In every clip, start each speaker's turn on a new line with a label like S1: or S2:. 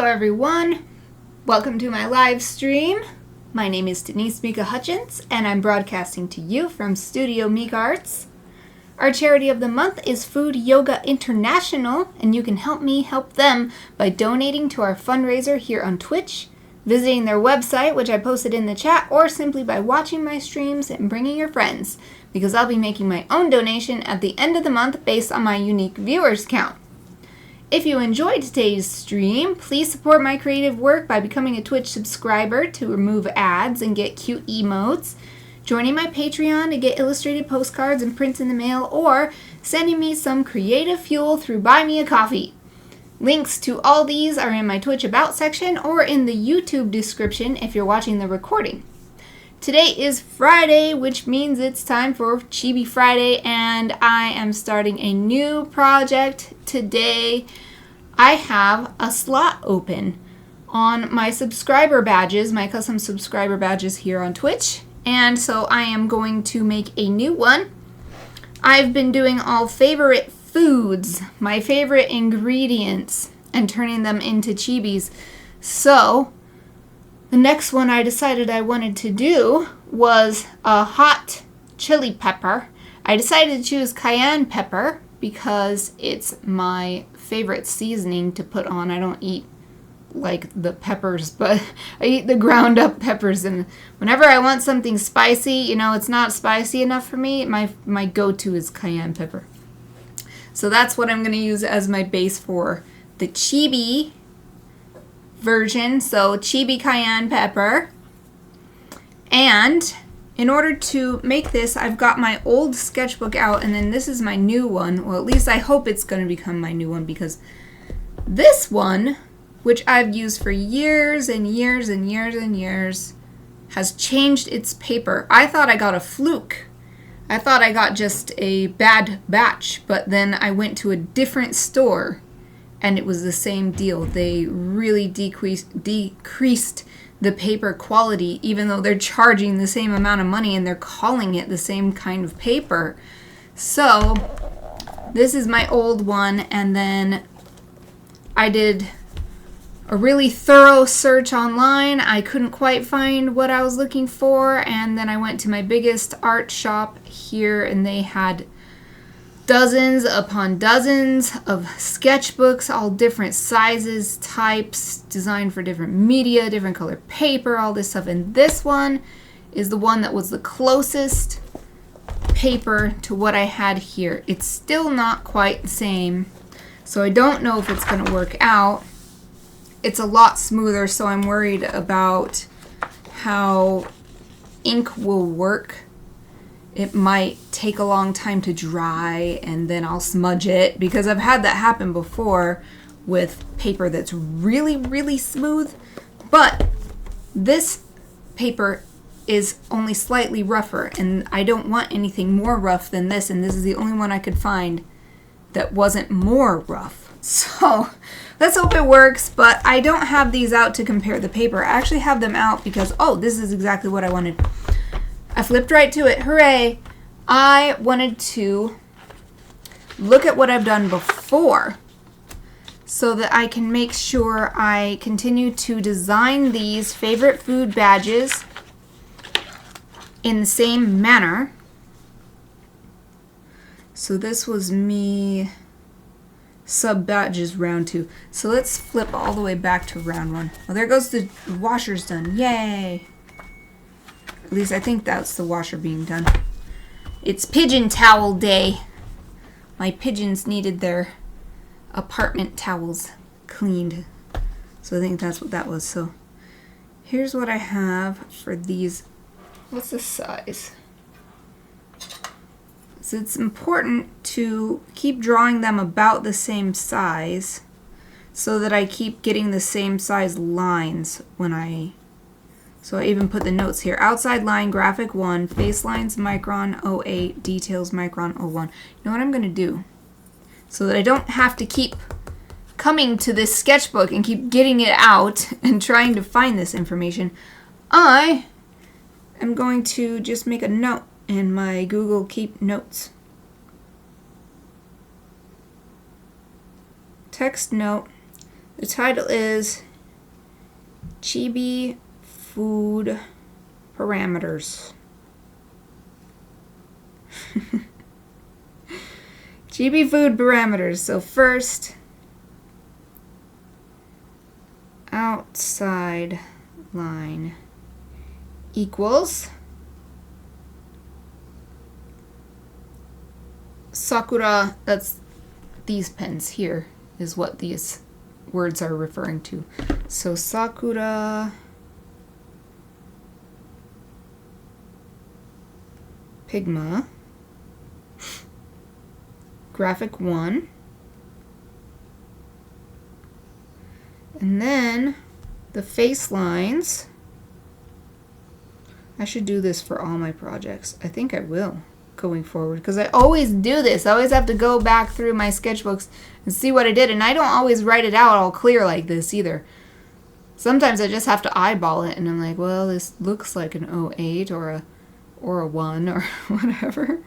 S1: everyone, welcome to my live stream. My name is Denise Hutchins and I'm broadcasting to you from Studio Mikarts. Our charity of the month is Food Yoga International, and you can help me help them by donating to our fundraiser here on Twitch, visiting their website, which I posted in the chat, or simply by watching my streams and bringing your friends, because I'll be making my own donation at the end of the month based on my unique viewers count. If you enjoyed today's stream, please support my creative work by becoming a Twitch subscriber to remove ads and get cute emotes, joining my Patreon to get illustrated postcards and prints in the mail, or sending me some creative fuel through Buy Me a Coffee. Links to all these are in my Twitch About section or in the YouTube description if you're watching the recording. Today is Friday, which means it's time for Chibi Friday, and I am starting a new project today. I have a slot open on my subscriber badges, my custom subscriber badges here on Twitch, and so I am going to make a new one. I've been doing all favorite foods, my favorite ingredients, and turning them into chibis. So the next one I decided I wanted to do was a hot chili pepper. I decided to choose cayenne pepper because it's my favorite seasoning to put on. I don't eat like the peppers, but I eat the ground up peppers, and whenever I want something spicy, it's not spicy enough for me, my go-to is cayenne pepper. So that's what I'm going to use as my base for the chibi version. So chibi cayenne pepper. And in order to make this, I've got my old sketchbook out, and then this is my new one. Well, at least I hope it's going to become my new one, because this one, which I've used for years and years and years and years, has changed its paper. I thought I got a fluke. I thought I got just a bad batch, but then I went to a different store and it was the same deal. They really decreased the paper quality, even though they're charging the same amount of money and they're calling it the same kind of paper. So this is my old one, and then I did a really thorough search online. I couldn't quite find what I was looking for, and then I went to my biggest art shop here, and they had dozens upon dozens of sketchbooks, all different sizes, types, designed for different media, different color paper, all this stuff. And this one is the one that was the closest paper to what I had here. It's still not quite the same, so I don't know if it's going to work out. It's a lot smoother, so I'm worried about how ink will work. It might take a long time to dry, and then I'll smudge it, because I've had that happen before with paper that's really, really smooth. But this paper is only slightly rougher, and I don't want anything more rough than this, and this is the only one I could find that wasn't more rough. So let's hope it works, but I don't have these out to compare the paper. I actually have them out because, this is exactly what I wanted. I flipped right to it. Hooray! I wanted to look at what I've done before so that I can make sure I continue to design these favorite food badges in the same manner. So this was me sub badges round 2. So let's flip all the way back to round 1. Well, there goes the washer's done. Yay! At least I think that's the washer being done. It's pigeon towel day. My pigeons needed their apartment towels cleaned. So I think that's what that was. So here's what I have for these. What's the size? So it's important to keep drawing them about the same size so that I keep getting the same size lines when so I even put the notes here. Outside line, graphic 1, face lines, micron 08, details, micron 01. You know what I'm going to do? So that I don't have to keep coming to this sketchbook and keep getting it out and trying to find this information, I am going to just make a note in my Google Keep Notes. Text note. The title is Chibi food parameters. Chibi food parameters. So first, outside line equals Sakura, that's these pens here, is what these words are referring to. So Sakura Pigma graphic 1, and then the face lines. I should do this for all my projects. I think I will going forward, because I always do this. I always have to go back through my sketchbooks and see what I did, and I don't always write it out all clear like this either. Sometimes I just have to eyeball it, and I'm like, well, this looks like an 08 or a 1 or whatever.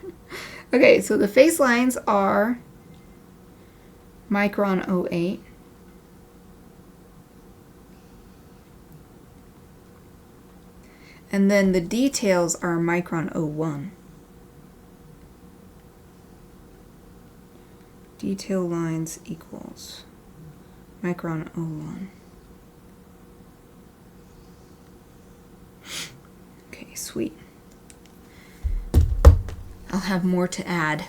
S1: Okay, so the face lines are micron 08. And then the details are micron 01. Detail lines equals micron 01. Okay, sweet. I'll have more to add.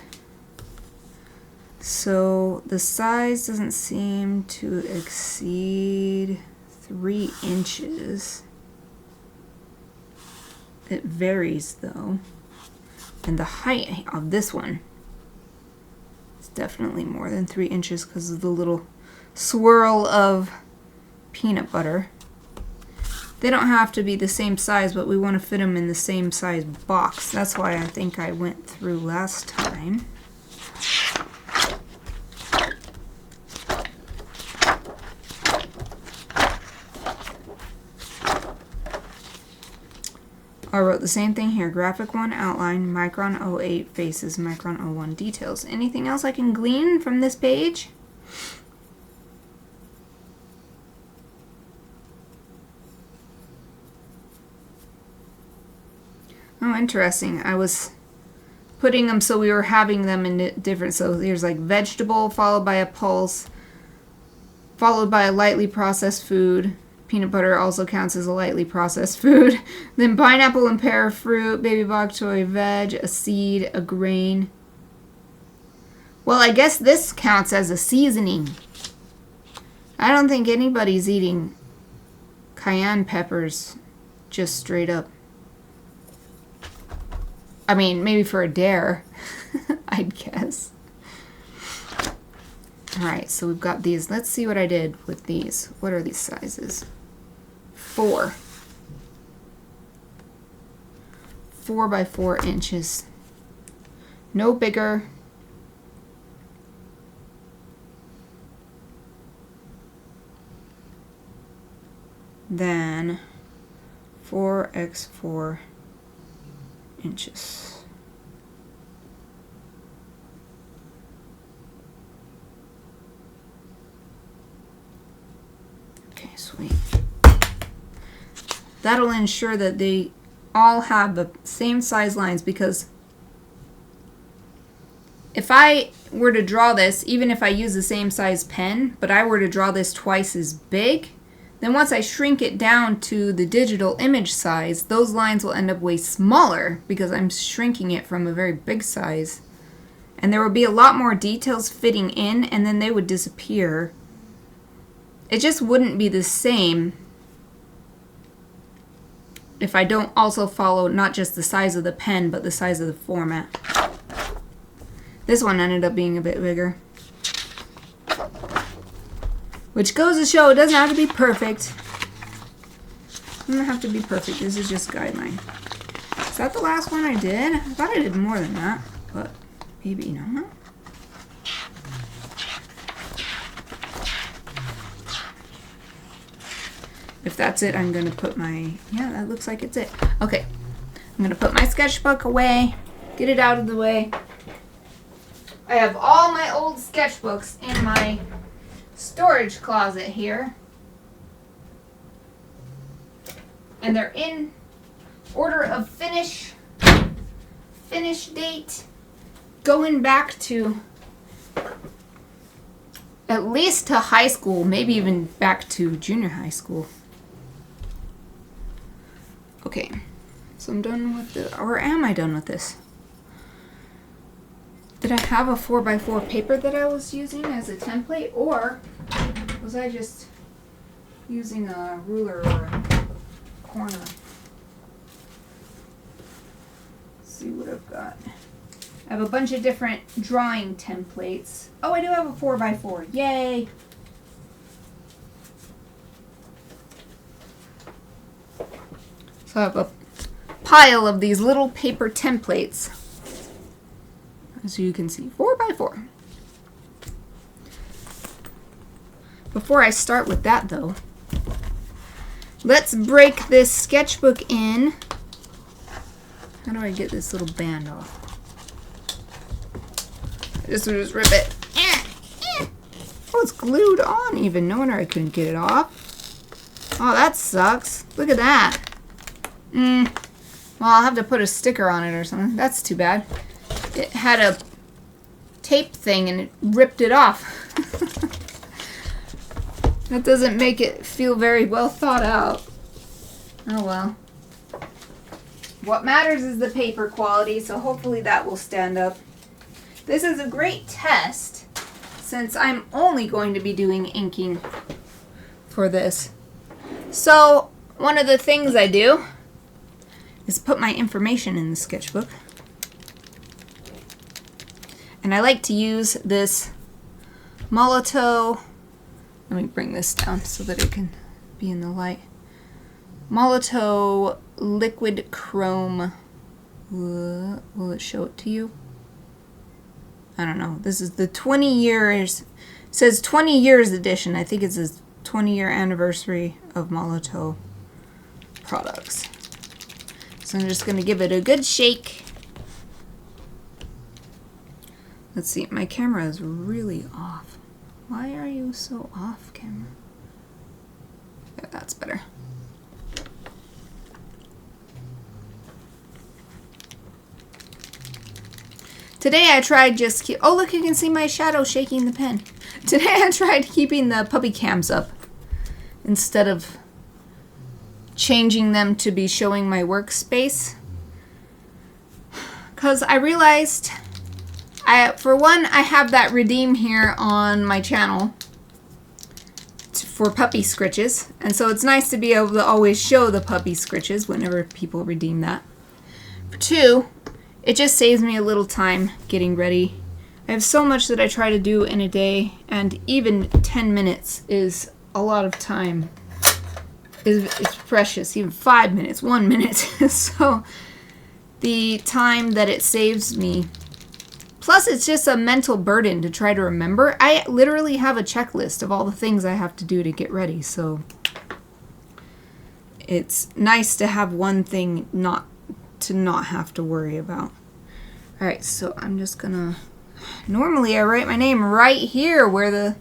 S1: So the size doesn't seem to exceed 3 inches. It varies though. And the height of this one is definitely more than 3 inches because of the little swirl of peanut butter. They don't have to be the same size, but we want to fit them in the same size box. That's why I think I went through last time. I wrote the same thing here. Graphic 1 outline, micron 08 faces, micron 01 details. Anything else I can glean from this page? Oh, interesting. I was putting them so we were having them in different, so here's like vegetable followed by a pulse, followed by a lightly processed food. Peanut butter also counts as a lightly processed food. Then pineapple and pear fruit, baby bok choy, veg, a seed, a grain. Well, I guess this counts as a seasoning. I don't think anybody's eating cayenne peppers just straight up. I mean, maybe for a dare, I'd guess. Alright, so we've got these. Let's see what I did with these. What are these sizes? 4. 4 by 4 inches. No bigger. Than 4x4 inches. Okay, sweet. That'll ensure that they all have the same size lines, because if I were to draw this, even if I use the same size pen, but I were to draw this twice as big, then once I shrink it down to the digital image size, those lines will end up way smaller because I'm shrinking it from a very big size. And there would be a lot more details fitting in, and then they would disappear. It just wouldn't be the same if I don't also follow not just the size of the pen, but the size of the format. This one ended up being a bit bigger. Which goes to show it doesn't have to be perfect. It doesn't have to be perfect. This is just guideline. Is that the last one I did? I thought I did more than that, but maybe not. If that's it, I'm going to put my... Yeah, that looks like it's it. Okay. I'm going to put my sketchbook away. Get it out of the way. I have all my old sketchbooks in my storage closet here. And they're in order of finish date, going back to at least to high school, maybe even back to junior high school. Okay, so I'm done with the, or am I done with this? Did I have a 4x4 paper that I was using as a template, or was I just using a ruler or a corner? Let's see what I've got. I have a bunch of different drawing templates. Oh, I do have a 4x4. Yay! So I have a pile of these little paper templates. As you can see, 4x4. Before I start with that though, let's break this sketchbook in. How do I get this little band off? Just rip it. Oh, it's glued on even. No wonder I couldn't get it off. Oh, that sucks. Look at that. Well, I'll have to put a sticker on it or something. That's too bad. It had a tape thing and it ripped it off. That doesn't make it feel very well thought out. Oh well. What matters is the paper quality, so hopefully that will stand up. This is a great test since I'm only going to be doing inking for this. So one of the things I do is put my information in the sketchbook. And I like to use this Molotow. Let me bring this down so that it can be in the light. Molotow liquid chrome. Will it show it to you? I don't know. This is the 20 years. It says 20 years edition. I think it's a 20-year anniversary of Molotow products. So I'm just going to give it a good shake. Let's see. My camera is really off. Why are you so off, camera? Yeah, that's better. Today I tried just oh look, you can see my shadow shaking the pen. Today I tried keeping the puppy cams up instead of changing them to be showing my workspace. Because I realized, for one, I have that redeem here on my channel for puppy scritches. And so it's nice to be able to always show the puppy scritches whenever people redeem that. For two, it just saves me a little time getting ready. I have so much that I try to do in a day, and even 10 minutes is a lot of time. It's precious. Even 5 minutes, 1 minute. So the time that it saves me, plus it's just a mental burden to try to remember. I literally have a checklist of all the things I have to do to get ready, so it's nice to have one thing not have to worry about. Alright, so I'm just gonna, normally I write my name right here where the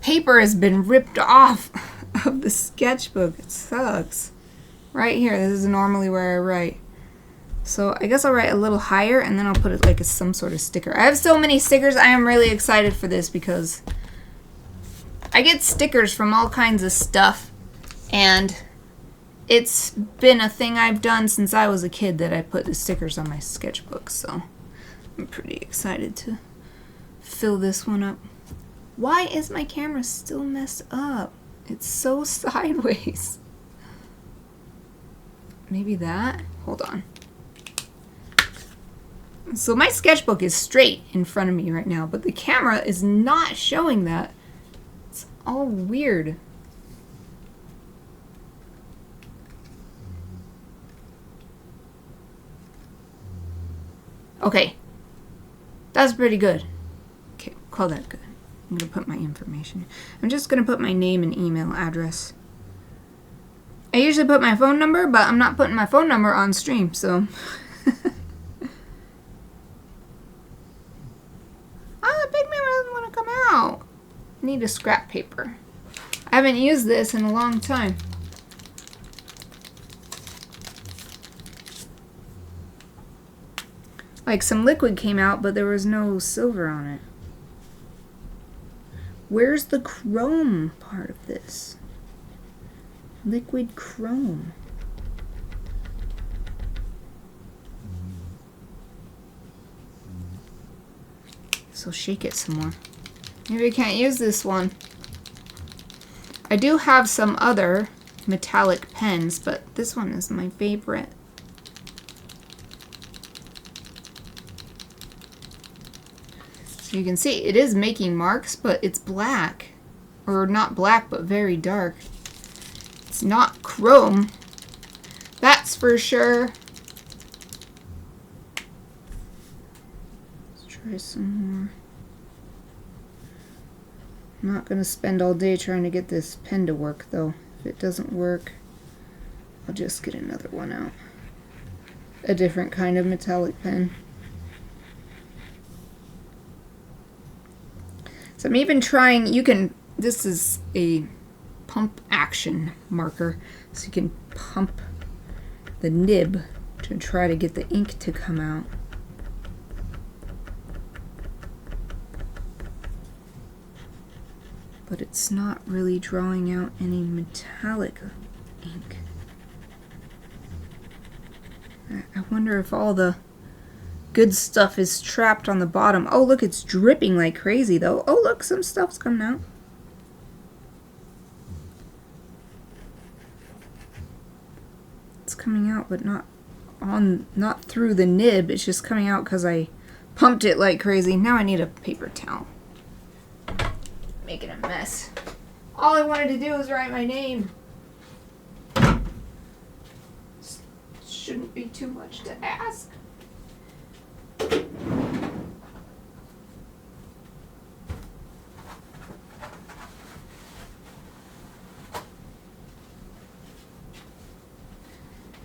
S1: paper has been ripped off of the sketchbook. It sucks. Right here, this is normally where I write. So I guess I'll write a little higher and then I'll put it like some sort of sticker. I have so many stickers. I am really excited for this because I get stickers from all kinds of stuff, and it's been a thing I've done since I was a kid that I put the stickers on my sketchbook, so I'm pretty excited to fill this one up. Why is my camera still messed up? It's so sideways. Maybe that? Hold on. So my sketchbook is straight in front of me right now, but the camera is not showing that. It's all weird. Okay, that's pretty good. Okay, call that good. I'm gonna put my information. I'm just gonna put my name and email address. I usually put my phone number, but I'm not putting my phone number on stream, so. Ah, Pigman doesn't want to come out. I need a scrap paper. I haven't used this in a long time. Like some liquid came out, but there was no silver on it. Where's the chrome part of this? Liquid chrome. So shake it some more. Maybe I can't use this one. I do have some other metallic pens, but this one is my favorite. So you can see it is making marks, but it's black. Or not black, but very dark. It's not chrome. That's for sure. Let's try some more. I'm not going to spend all day trying to get this pen to work, though. If it doesn't work, I'll just get another one out. A different kind of metallic pen. So I'm even trying, this is a pump action marker, so you can pump the nib to try to get the ink to come out. But it's not really drawing out any metallic ink. I wonder if all the good stuff is trapped on the bottom. Oh, look, it's dripping like crazy, though. Oh, look, some stuff's coming out. It's coming out, but not through the nib. It's just coming out because I pumped it like crazy. Now I need a paper towel. Making a mess. All I wanted to do was write my name. Shouldn't be too much to ask.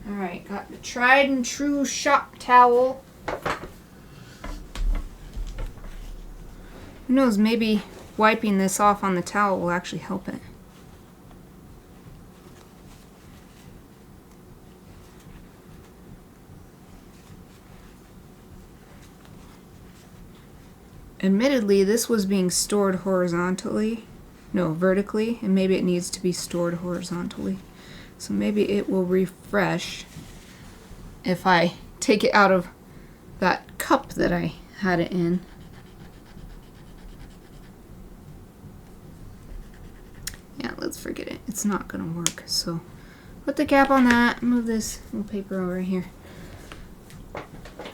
S1: Alright, got the tried and true shop towel. Who knows, maybe wiping this off on the towel will actually help it. Admittedly, this was being stored vertically, and maybe it needs to be stored horizontally. So maybe it will refresh if I take it out of that cup that I had it in. Yeah, let's forget it. It's not gonna work. So put the cap on that, move this little paper over here.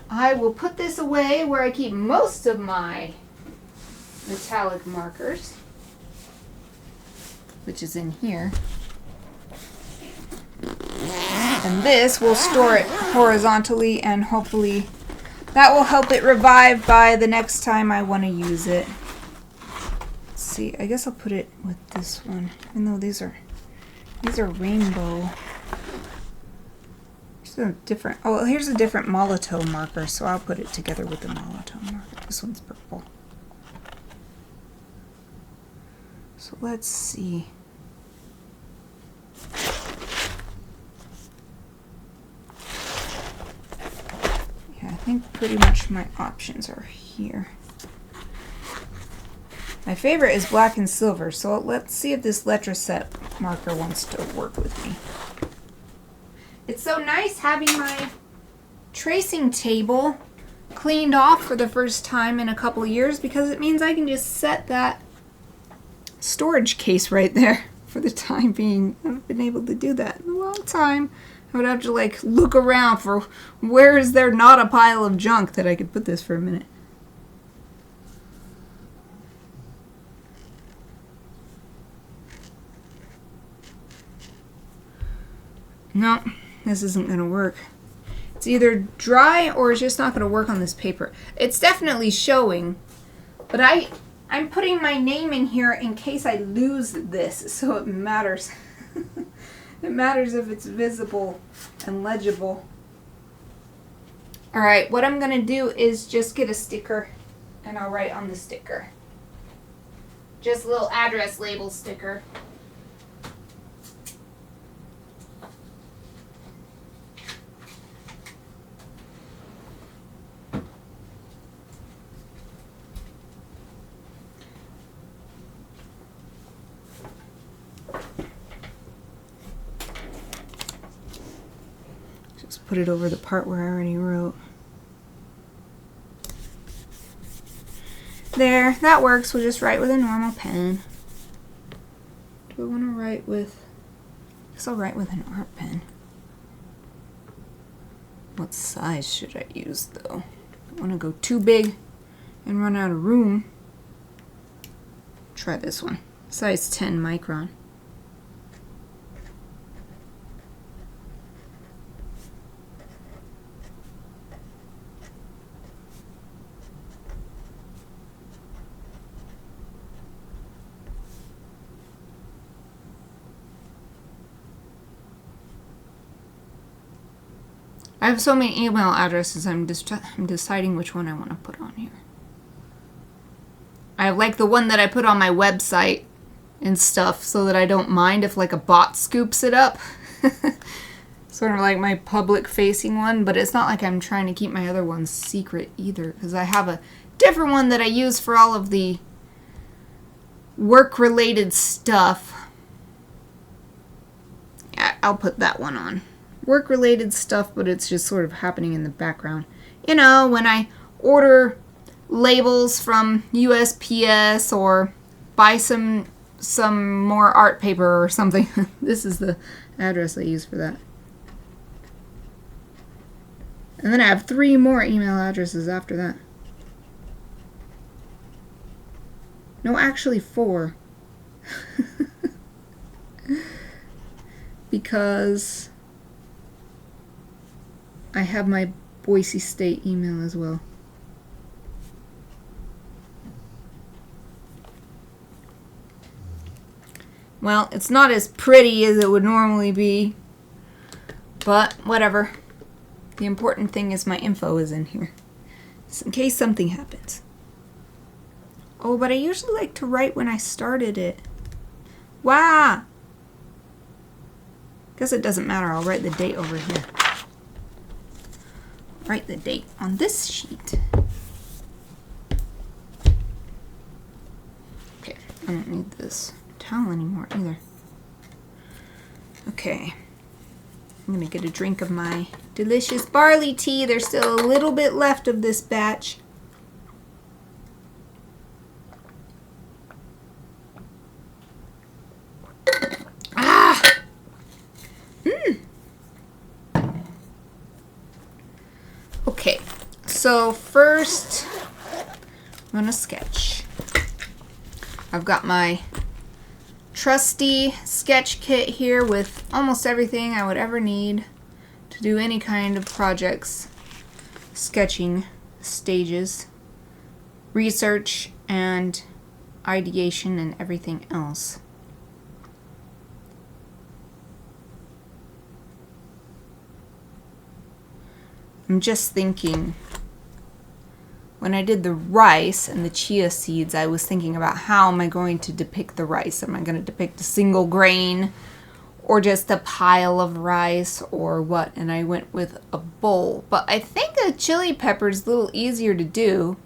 S1: I will put this away where I keep most of my metallic markers, which is in here. And this will store it horizontally, and hopefully that will help it revive by the next time I want to use it. Let's see, I guess I'll put it with this one, even though these are rainbow. Here's a different Molotow marker, so I'll put it together with the Molotow marker. This one's purple. So let's see. Yeah, I think pretty much my options are here. My favorite is black and silver, so let's see if this Letraset marker wants to work with me. It's so nice having my tracing table cleaned off for the first time in a couple of years, because it means I can just set that storage case right there for the time being. I haven't been able to do that in a long time. I would have to like look around for where is there not a pile of junk that I could put this for a minute. No, this isn't going to work. It's either dry or it's just not going to work on this paper. It's definitely showing, but I'm putting my name in here in case I lose this, so it matters. It matters if it's visible and legible. Alright, what I'm going to do is just get a sticker, and I'll write on the sticker. Just a little address label sticker. Just put it over the part where I already wrote. There, that works. We'll just write with a normal pen. Do I want to write with... I guess I'll write with an art pen. What size should I use, though? I don't want to go too big and run out of room. Try this one. Size 10 micron. I have so many email addresses, I'm deciding which one I want to put on here. I like the one that I put on my website and stuff so that I don't mind if like a bot scoops it up. Sort of like my public facing one, but it's not like I'm trying to keep my other ones secret either, because I have a different one that I use for all of the work related stuff. Yeah, I'll put that one on. Work related stuff, but it's just sort of happening in the background. You know, when I order labels from USPS or buy some more art paper or something. This is the address I use for that. And then I have 3 more email addresses after that. No, actually 4. Because I have my Boise State email as well. Well, it's not as pretty as it would normally be, but whatever. The important thing is my info is in here, just in case something happens. Oh, but I usually like to write when I started it. Wow! Guess it doesn't matter, I'll write the date over here. Write the date on this sheet. Okay, I don't need this towel anymore either. Okay, I'm gonna get a drink of my delicious barley tea. There's still a little bit left of this batch. Ah! Okay, so first I'm gonna sketch. I've got my trusty sketch kit here with almost everything I would ever need to do any kind of projects, sketching stages, research, and ideation, and everything else. I'm just thinking, when I did the rice and the chia seeds, I was thinking about how am I going to depict the rice? Am I going to depict a single grain or just a pile of rice or what? And I went with a bowl. But I think a chili pepper is a little easier to do.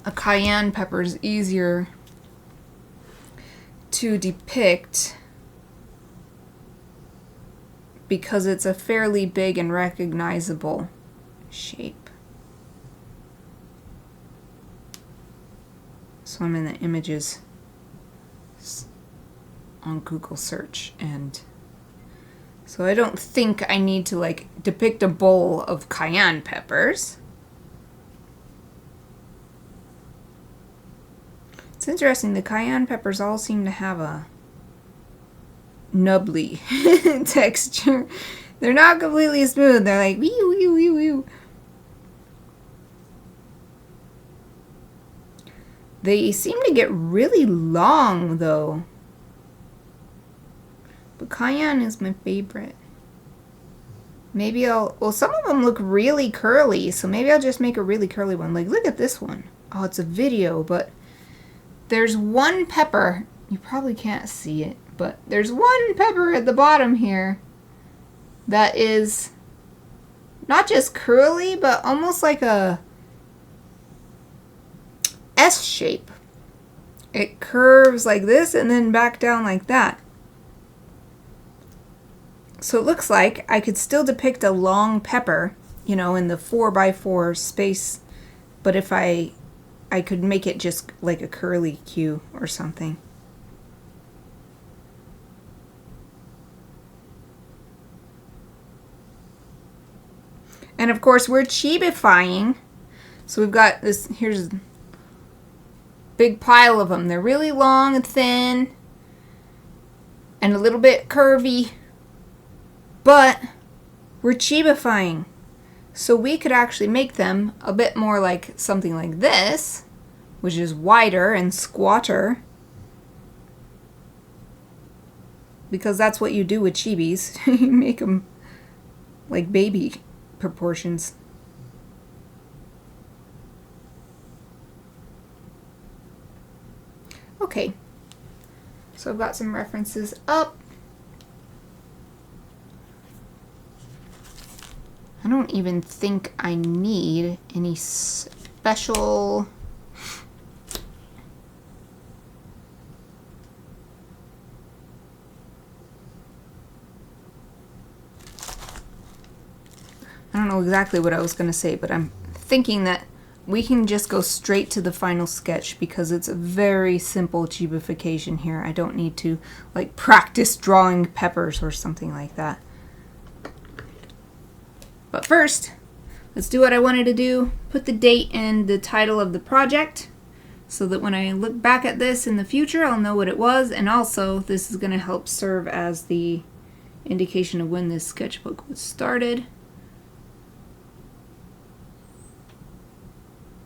S1: A cayenne pepper is easier to depict because it's a fairly big and recognizable shape. So I'm in the images on Google search, and so I don't think I need to like depict a bowl of cayenne peppers. It's interesting, the cayenne peppers all seem to have a nubbly texture. They're not completely smooth. They're like wee wee wee wee. They seem to get really long though. But cayenne is my favorite. Maybe well, some of them look really curly, so maybe I'll just make a really curly one. Like, look at this one. Oh, it's a video, but there's one pepper. You probably can't see it, but there's one pepper at the bottom here that is not just curly, but almost like a S shape. It curves like this and then back down like that. So it looks like I could still depict a long pepper, you know, in the 4x4 space, but if I could make it just like a curly Q or something. And of course we're chibifying. So we've got this, here's a big pile of them. They're really long and thin and a little bit curvy, but we're chibifying. So we could actually make them a bit more like something like this, which is wider and squatter. Because that's what you do with chibis. You make them like baby proportions. Okay, so I've got some references up. I don't even think I need any special I don't know exactly what I was going to say, but I'm thinking that we can just go straight to the final sketch because it's a very simple chibification here. I don't need to like practice drawing peppers or something like that. But first, let's do what I wanted to do. Put the date and the title of the project so that when I look back at this in the future, I'll know what it was. And also, this is going to help serve as the indication of when this sketchbook was started.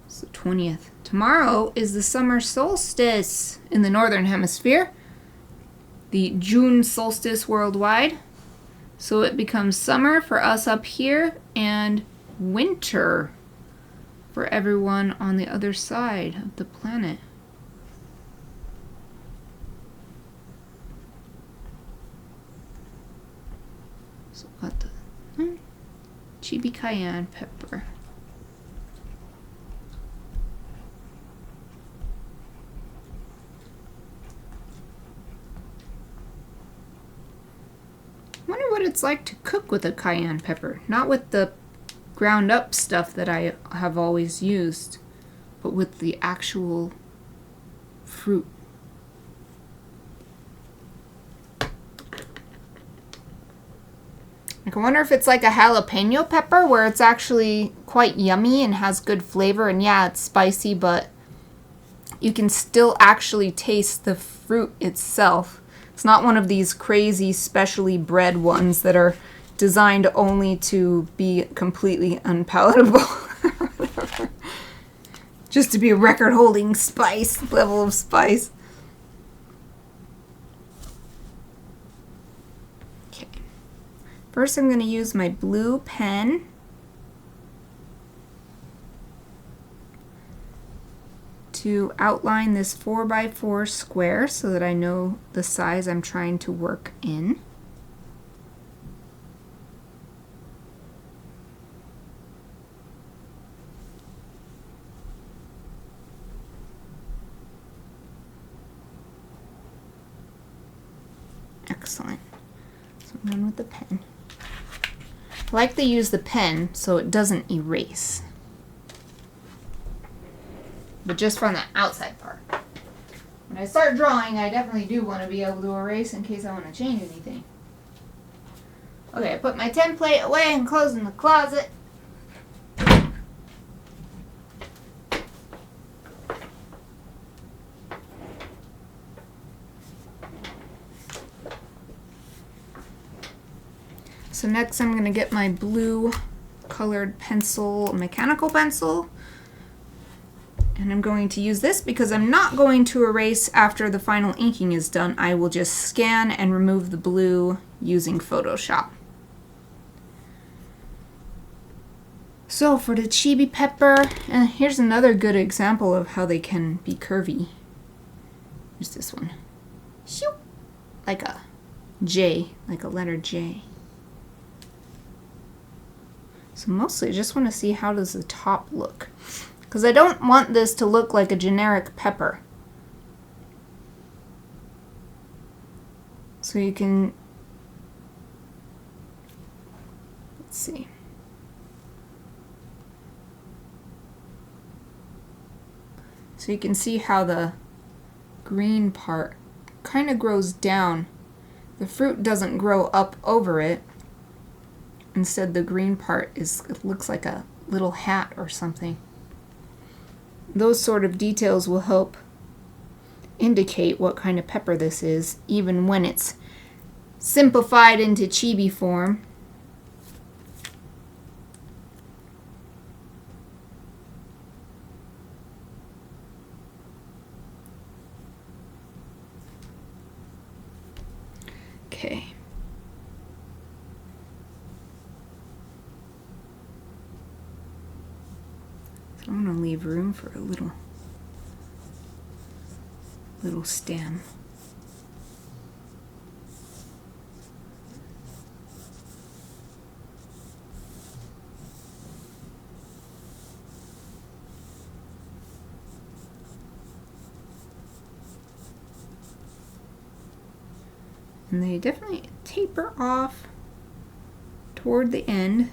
S1: It's the 20th. Tomorrow is the summer solstice in the northern hemisphere. The June solstice worldwide. So it becomes summer for us up here and winter for everyone on the other side of the planet. So what the Chibi Cayenne pepper. I wonder what it's like to cook with a cayenne pepper. Not with the ground up stuff that I have always used, but with the actual fruit. I can wonder if it's like a jalapeno pepper where it's actually quite yummy and has good flavor. And yeah, it's spicy, but you can still actually taste the fruit itself. It's not one of these crazy specially bred ones that are designed only to be completely unpalatable. Just to be a record-holding spice, level of spice. Okay. First I'm going to use my blue pen. To outline this 4x4 square so that I know the size I'm trying to work in. Excellent. So I'm done with the pen. I like to use the pen so it doesn't erase. But just from the outside part. When I start drawing, I definitely do want to be able to erase in case I want to change anything. Okay, I put my template away and close in the closet. So next I'm going to get my blue colored pencil, mechanical pencil. And I'm going to use this because I'm not going to erase after the final inking is done. I will just scan and remove the blue using Photoshop. So for the chibi pepper, and here's another good example of how they can be curvy. Here's this one. Shoo! Like a J, like a letter J. So mostly I just want to see how does the top look. Because I don't want this to look like a generic pepper. So you can Let's see. So you can see how the green part kind of grows down. The fruit doesn't grow up over it. Instead, the green part it looks like a little hat or something. Those sort of details will help indicate what kind of pepper this is, even when it's simplified into chibi form. Okay. So I'm going to leave room for a little stem. And they definitely taper off toward the end.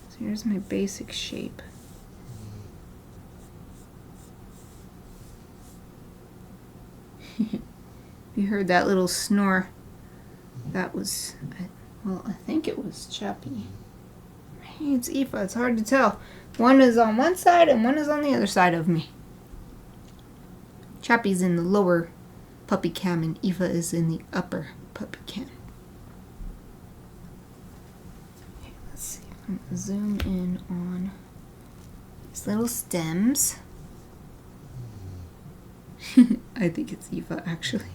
S1: So here's my basic shape. You heard that little snore. That was, well, I think it was Chappy. Hey, it's Aoife. It's hard to tell. One is on one side and one is on the other side of me. Chappy's in the lower puppy cam and Aoife is in the upper puppy cam. Okay, let's see if I can zoom in on these little stems. I think it's Aoife, actually.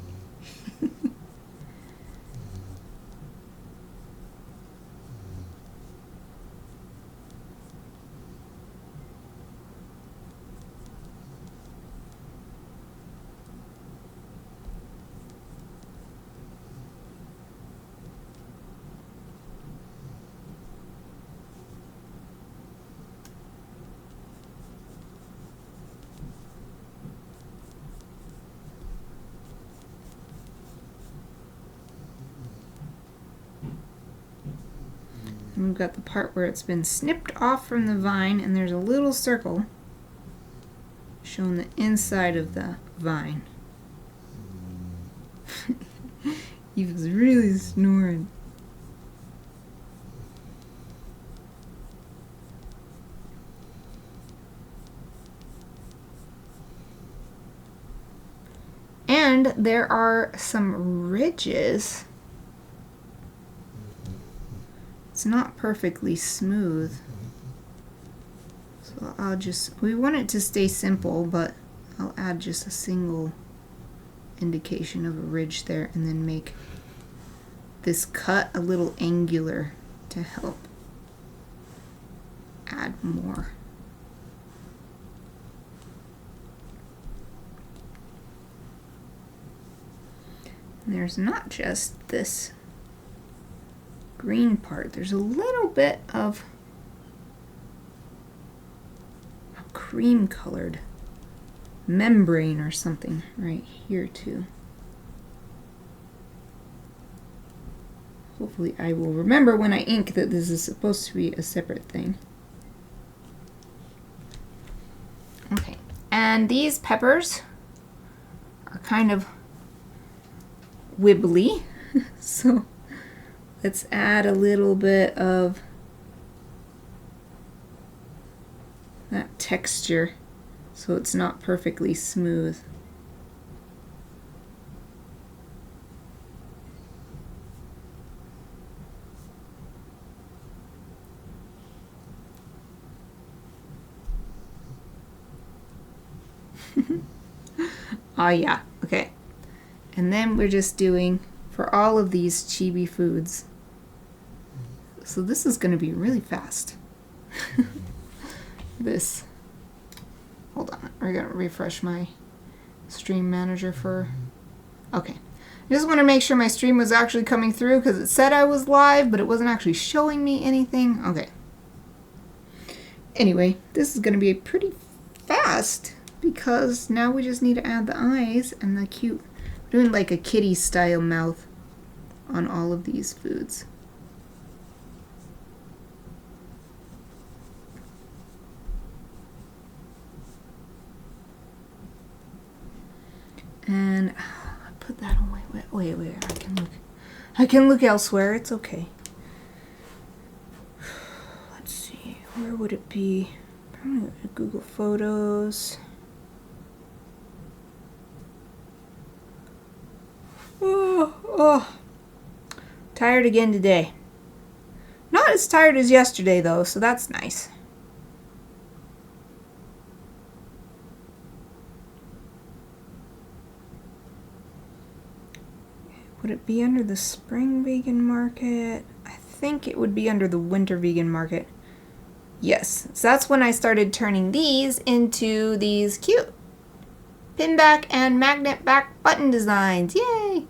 S1: And we've got the part where it's been snipped off from the vine, and there's a little circle showing the inside of the vine. He was really snoring. And there are some ridges. It's not perfectly smooth. So we want it to stay simple, but I'll add just a single indication of a ridge there and then make this cut a little angular to help add more. And there's not just this green part, there's a little bit of a cream colored membrane or something right here too. Hopefully I will remember when I ink that this is supposed to be a separate thing. Okay, and these peppers are kind of wibbly, so let's add a little bit of that texture so it's not perfectly smooth. Oh yeah, okay. And then we're just doing for all of these chibi foods. So this is going to be really fast. This. Hold on. We're going to refresh my stream manager for... Okay. I just want to make sure my stream was actually coming through because it said I was live, but it wasn't actually showing me anything. Okay. Anyway, this is going to be pretty fast because now we just need to add the eyes and the cute Doing like a kitty style mouth on all of these foods. And I put that away. Wait. I can look elsewhere. It's okay. Let's see. Where would it be? Probably Google Photos. Oh. Tired again today. Not as tired as yesterday though, so that's nice. Would it be under the spring vegan market? I think it would be under the winter vegan market. Yes, so that's when I started turning these into these cute pin back and magnet back button designs. Yay!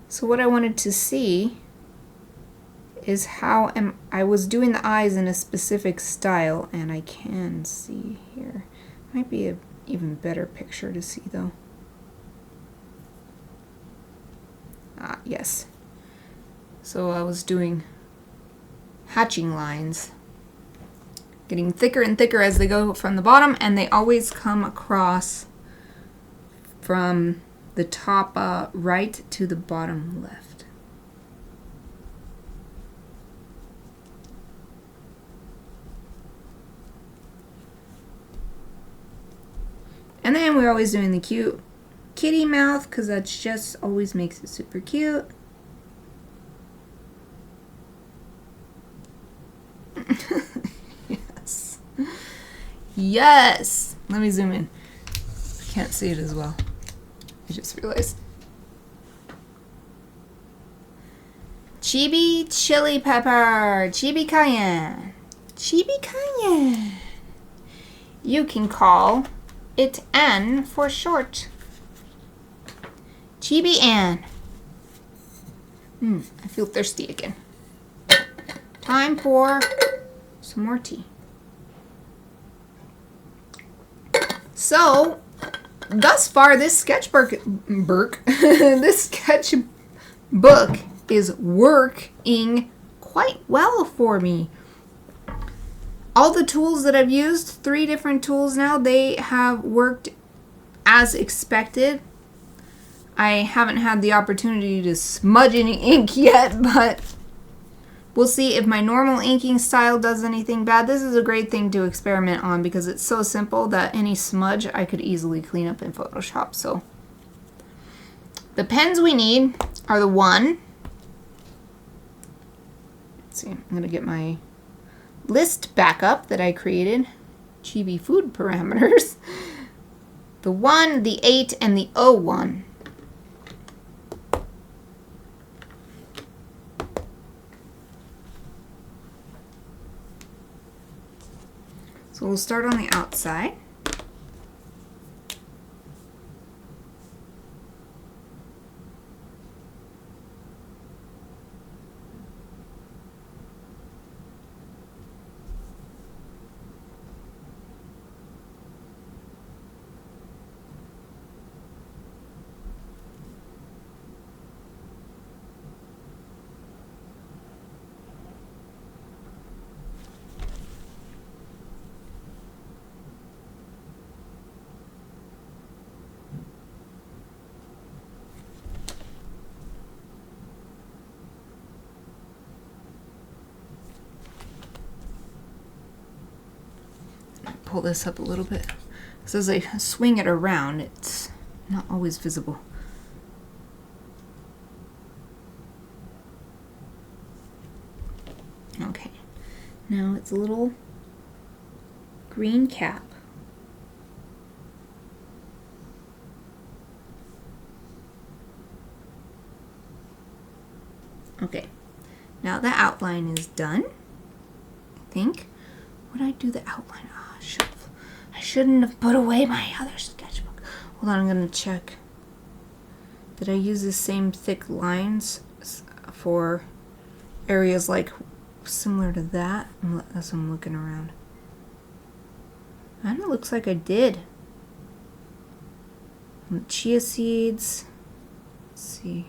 S1: So what I wanted to see is how I was doing the eyes in a specific style, and I can see here. Might be an even better picture to see though. Yes. So I was doing hatching lines, getting thicker and thicker as they go from the bottom, and they always come across from the top right to the bottom left. And then we're always doing the cute kitty mouth, because that just always makes it super cute. Yes. Yes! Let me zoom in. I can't see it as well. I just realized. Chibi chili pepper. Chibi Cayenne. Chibi Cayenne. You can call it N for short. Chibi Ann. I feel thirsty again. Time for some more tea. So, thus far, this sketchbook is working quite well for me. All the tools that I've used, 3 different tools now, they have worked as expected. I haven't had the opportunity to smudge any ink yet, but we'll see if my normal inking style does anything bad. This is a great thing to experiment on because it's so simple that any smudge I could easily clean up in Photoshop. So the pens we need are the one. Let's see, I'm going to get my list back up that I created. Chibi food parameters. The 1, the 8, and the 01. So we'll start on the outside. Pull this up a little bit. So as I swing it around, it's not always visible. Okay, now it's a little green cap. Okay, now the outline is done, I think. Would I do the outline? I shouldn't have put away my other sketchbook. Hold on, I'm going to check. Did I use the same thick lines for areas like similar to that? As I'm looking around. And it looks like I did. Chia seeds. Let's see.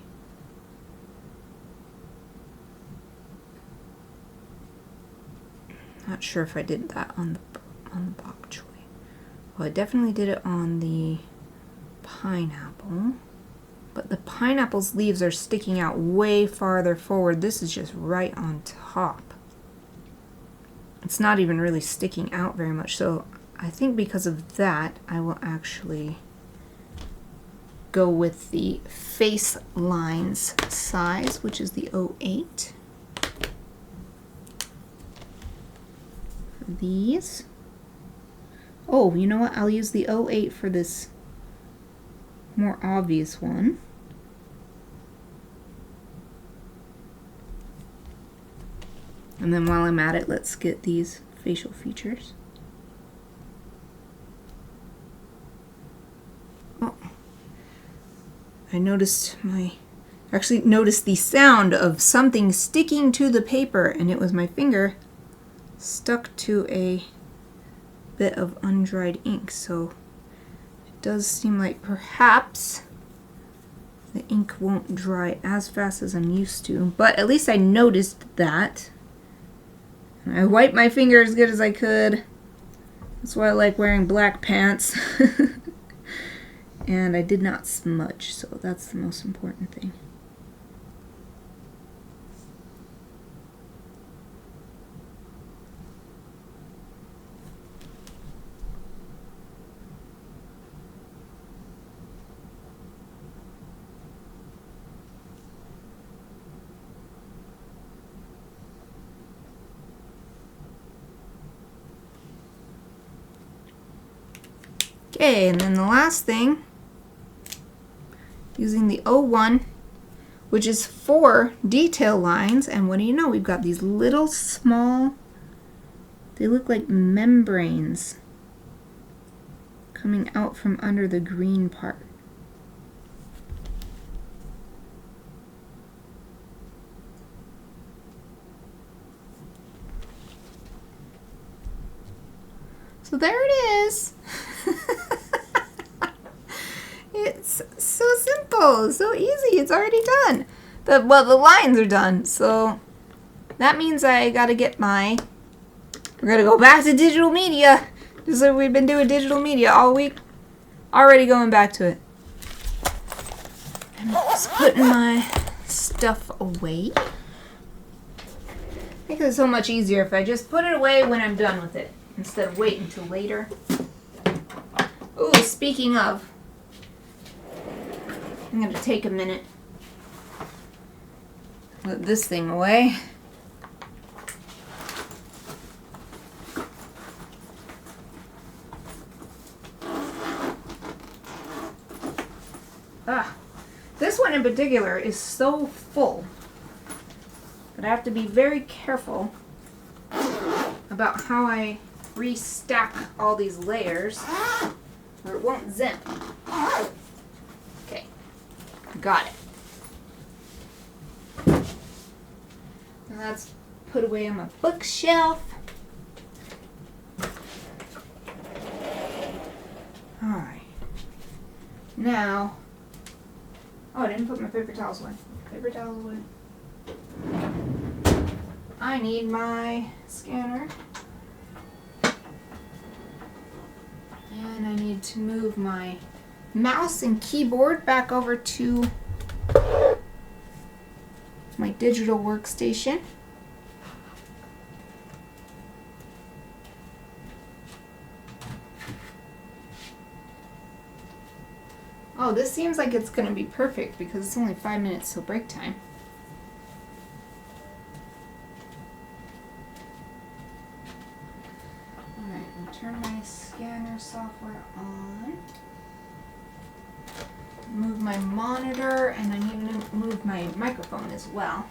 S1: Not sure if I did that on the bok choy. Well, I definitely did it on the pineapple. But the pineapple's leaves are sticking out way farther forward. This is just right on top. It's not even really sticking out very much. So I think because of that, I will actually go with the face lines size, which is the 08. For these. Oh, you know what? I'll use the 08 for this more obvious one. And then while I'm at it, let's get these facial features. Oh, I actually noticed the sound of something sticking to the paper, and it was my finger stuck to a bit of undried ink. So it does seem like perhaps the ink won't dry as fast as I'm used to, but at least I noticed that. I wiped my finger as good as I could. That's why I like wearing black pants. And I did not smudge, so that's the most important thing. Okay, and then the last thing, using the 01, which is 4 detail lines, and what do you know, we've got these little small, they look like membranes coming out from under the green part. So there it is. It's so simple, so easy. It's already done. The lines are done. So that means I gotta get we're gonna go back to digital media. Just like we've been doing digital media all week. Already going back to it. I'm just putting my stuff away. I think it's so much easier if I just put it away when I'm done with it, instead of waiting until later. Ooh, speaking of, I'm going to take a minute, put this thing away. This one in particular is so full that I have to be very careful about how I restack all these layers or it won't zip. Okay, got it. Now that's put away on my bookshelf. Alright. Now, oh, I didn't put my paper towels away. Paper towels away. I need my scanner. And I need to move my mouse and keyboard back over to my digital workstation. Oh, this seems like it's going to be perfect because it's only 5 minutes till break time. Alright, I'll turn my scanner software on. Move my monitor, and I need to move my microphone as well.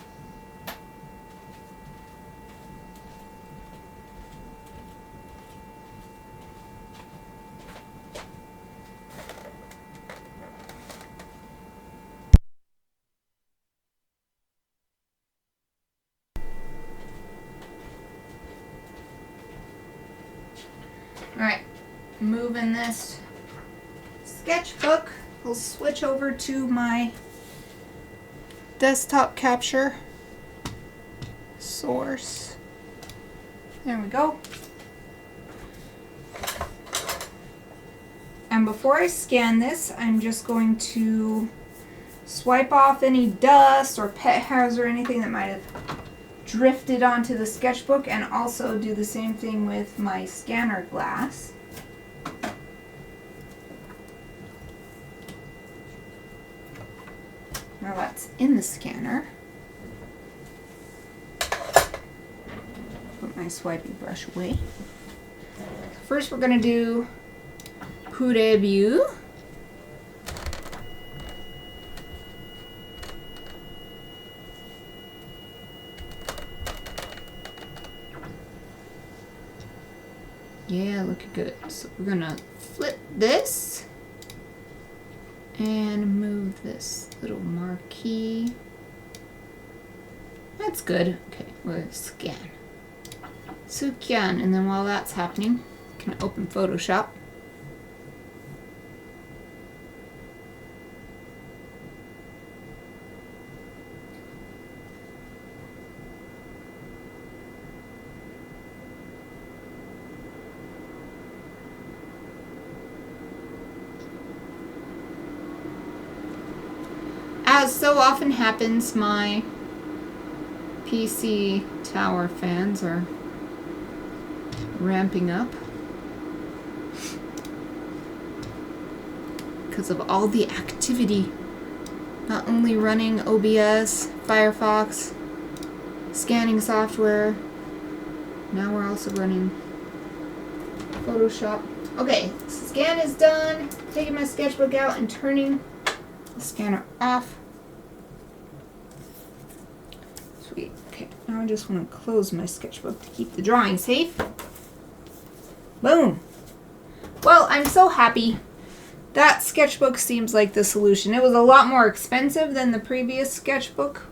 S1: Alright, moving this sketchbook I'll switch over to my desktop capture source. There we go. And before I scan this, I'm just going to swipe off any dust or pet hairs or anything that might have drifted onto the sketchbook, and also do the same thing with my scanner glass. Now that's in the scanner. Put my swipey brush away. First we're going to do Debut. Yeah, looking good. So we're gonna flip this and move this little marquee. That's good. Okay, we'll scan. Scan, and then while that's happening, I can open Photoshop. As so often happens, my PC tower fans are ramping up because of all the activity. Not only running OBS, Firefox, scanning software, now we're also running Photoshop. Okay, scan is done. Taking my sketchbook out and turning the scanner off. Sweet. Okay, now I just want to close my sketchbook to keep the drawing safe. Boom. Well, I'm so happy. That sketchbook seems like the solution. It was a lot more expensive than the previous sketchbook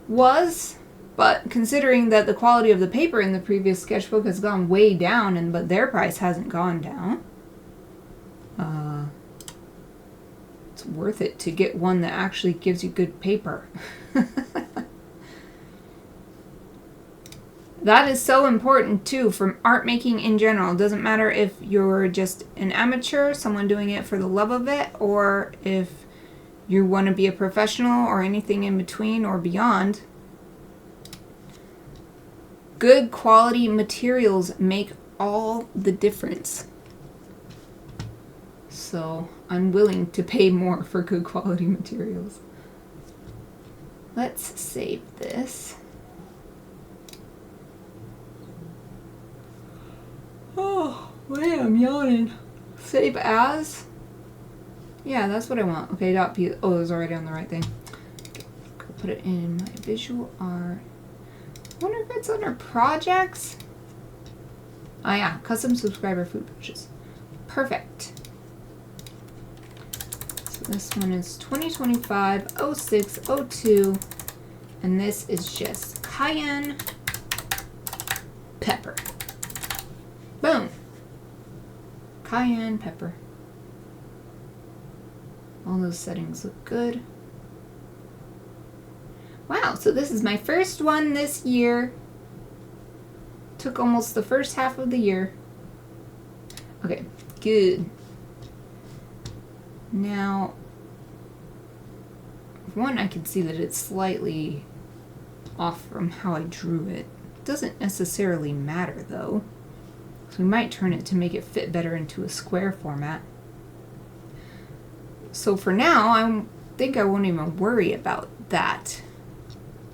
S1: was, but considering that the quality of the paper in the previous sketchbook has gone way down, but their price hasn't gone down, it's worth it to get one that actually gives you good paper. That is so important too for art making in general. It doesn't matter if you're just an amateur, someone doing it for the love of it, or if you want to be a professional or anything in between or beyond. Good quality materials make all the difference. So I'm willing to pay more for good quality materials. Let's save this. Oh, man, I'm yawning. Save as? Yeah, that's what I want. Okay, .p. Oh, it was already on the right thing. Okay, put it in my visual art. I wonder if it's under projects. Oh yeah, custom subscriber food purchase. Perfect. So this one is 2025-06-02, and this is just cayenne pepper. Boom. Cayenne pepper. All those settings look good. Wow, so this is my first one this year. Took almost the first half of the year. Okay, good. Now, one, I can see that it's slightly off from how I drew it. Doesn't necessarily matter though. So we might turn it to make it fit better into a square format. So for now, I think I won't even worry about that.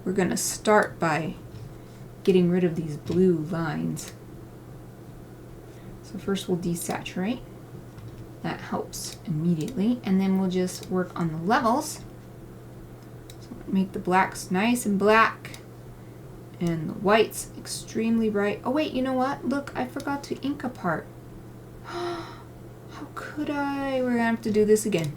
S1: We're going to start by getting rid of these blue lines. So first we'll desaturate. That helps immediately. And then we'll just work on the levels. So make the blacks nice and black. And the whites extremely bright. Oh wait, you know what? Look, I forgot to ink a part. How could I? We're going to have to do this again.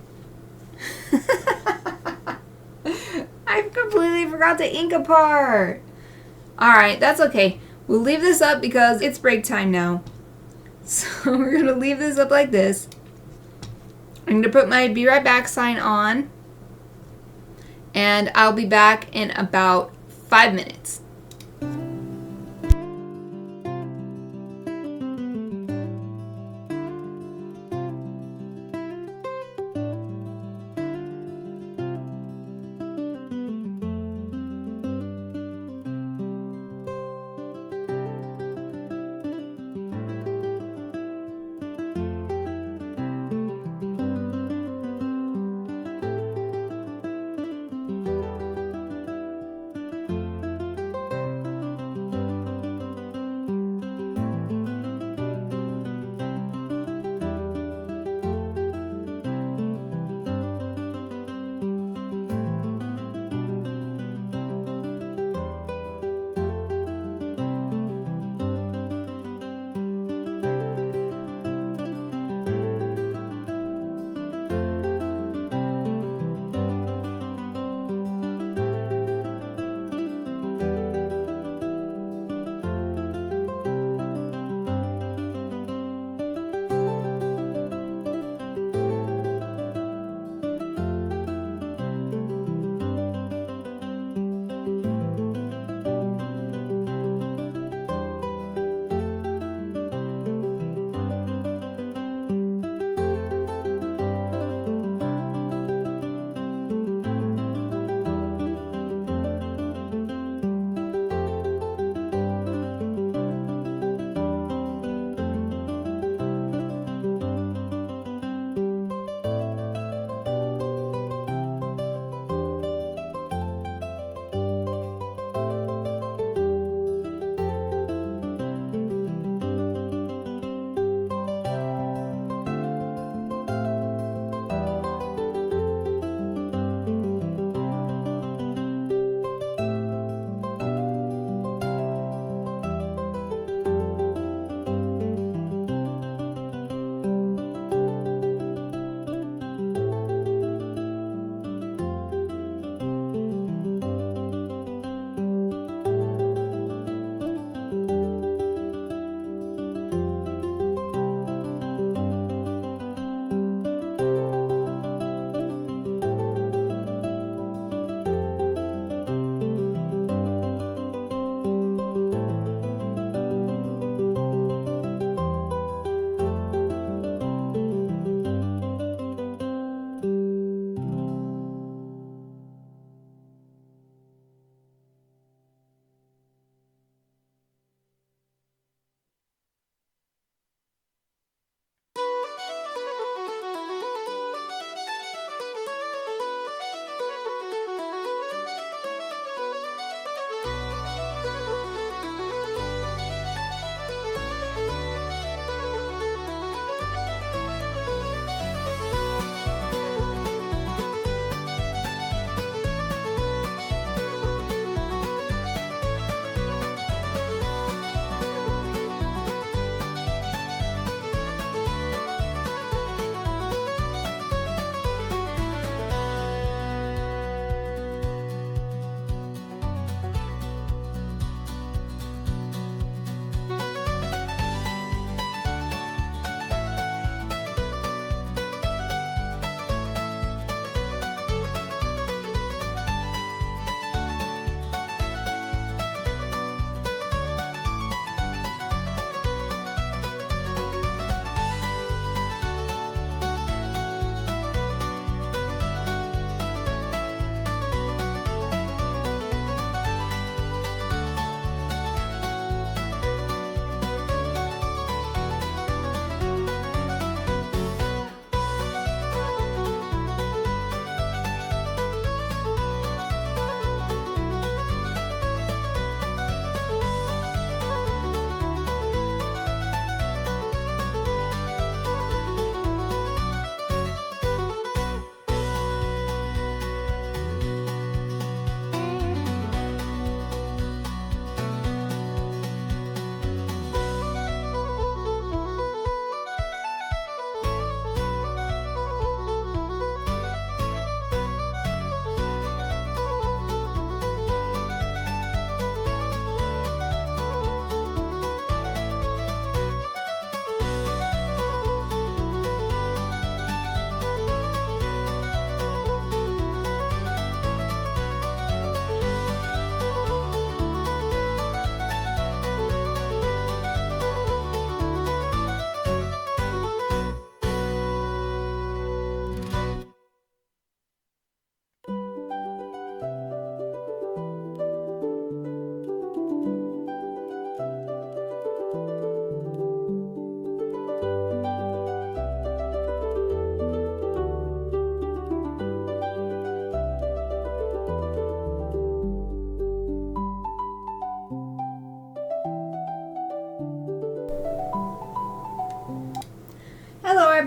S1: I completely forgot to ink a part. Alright, that's okay. We'll leave this up because it's break time now. So we're going to leave this up like this. I'm going to put my be right back sign on. And I'll be back in about 5 minutes.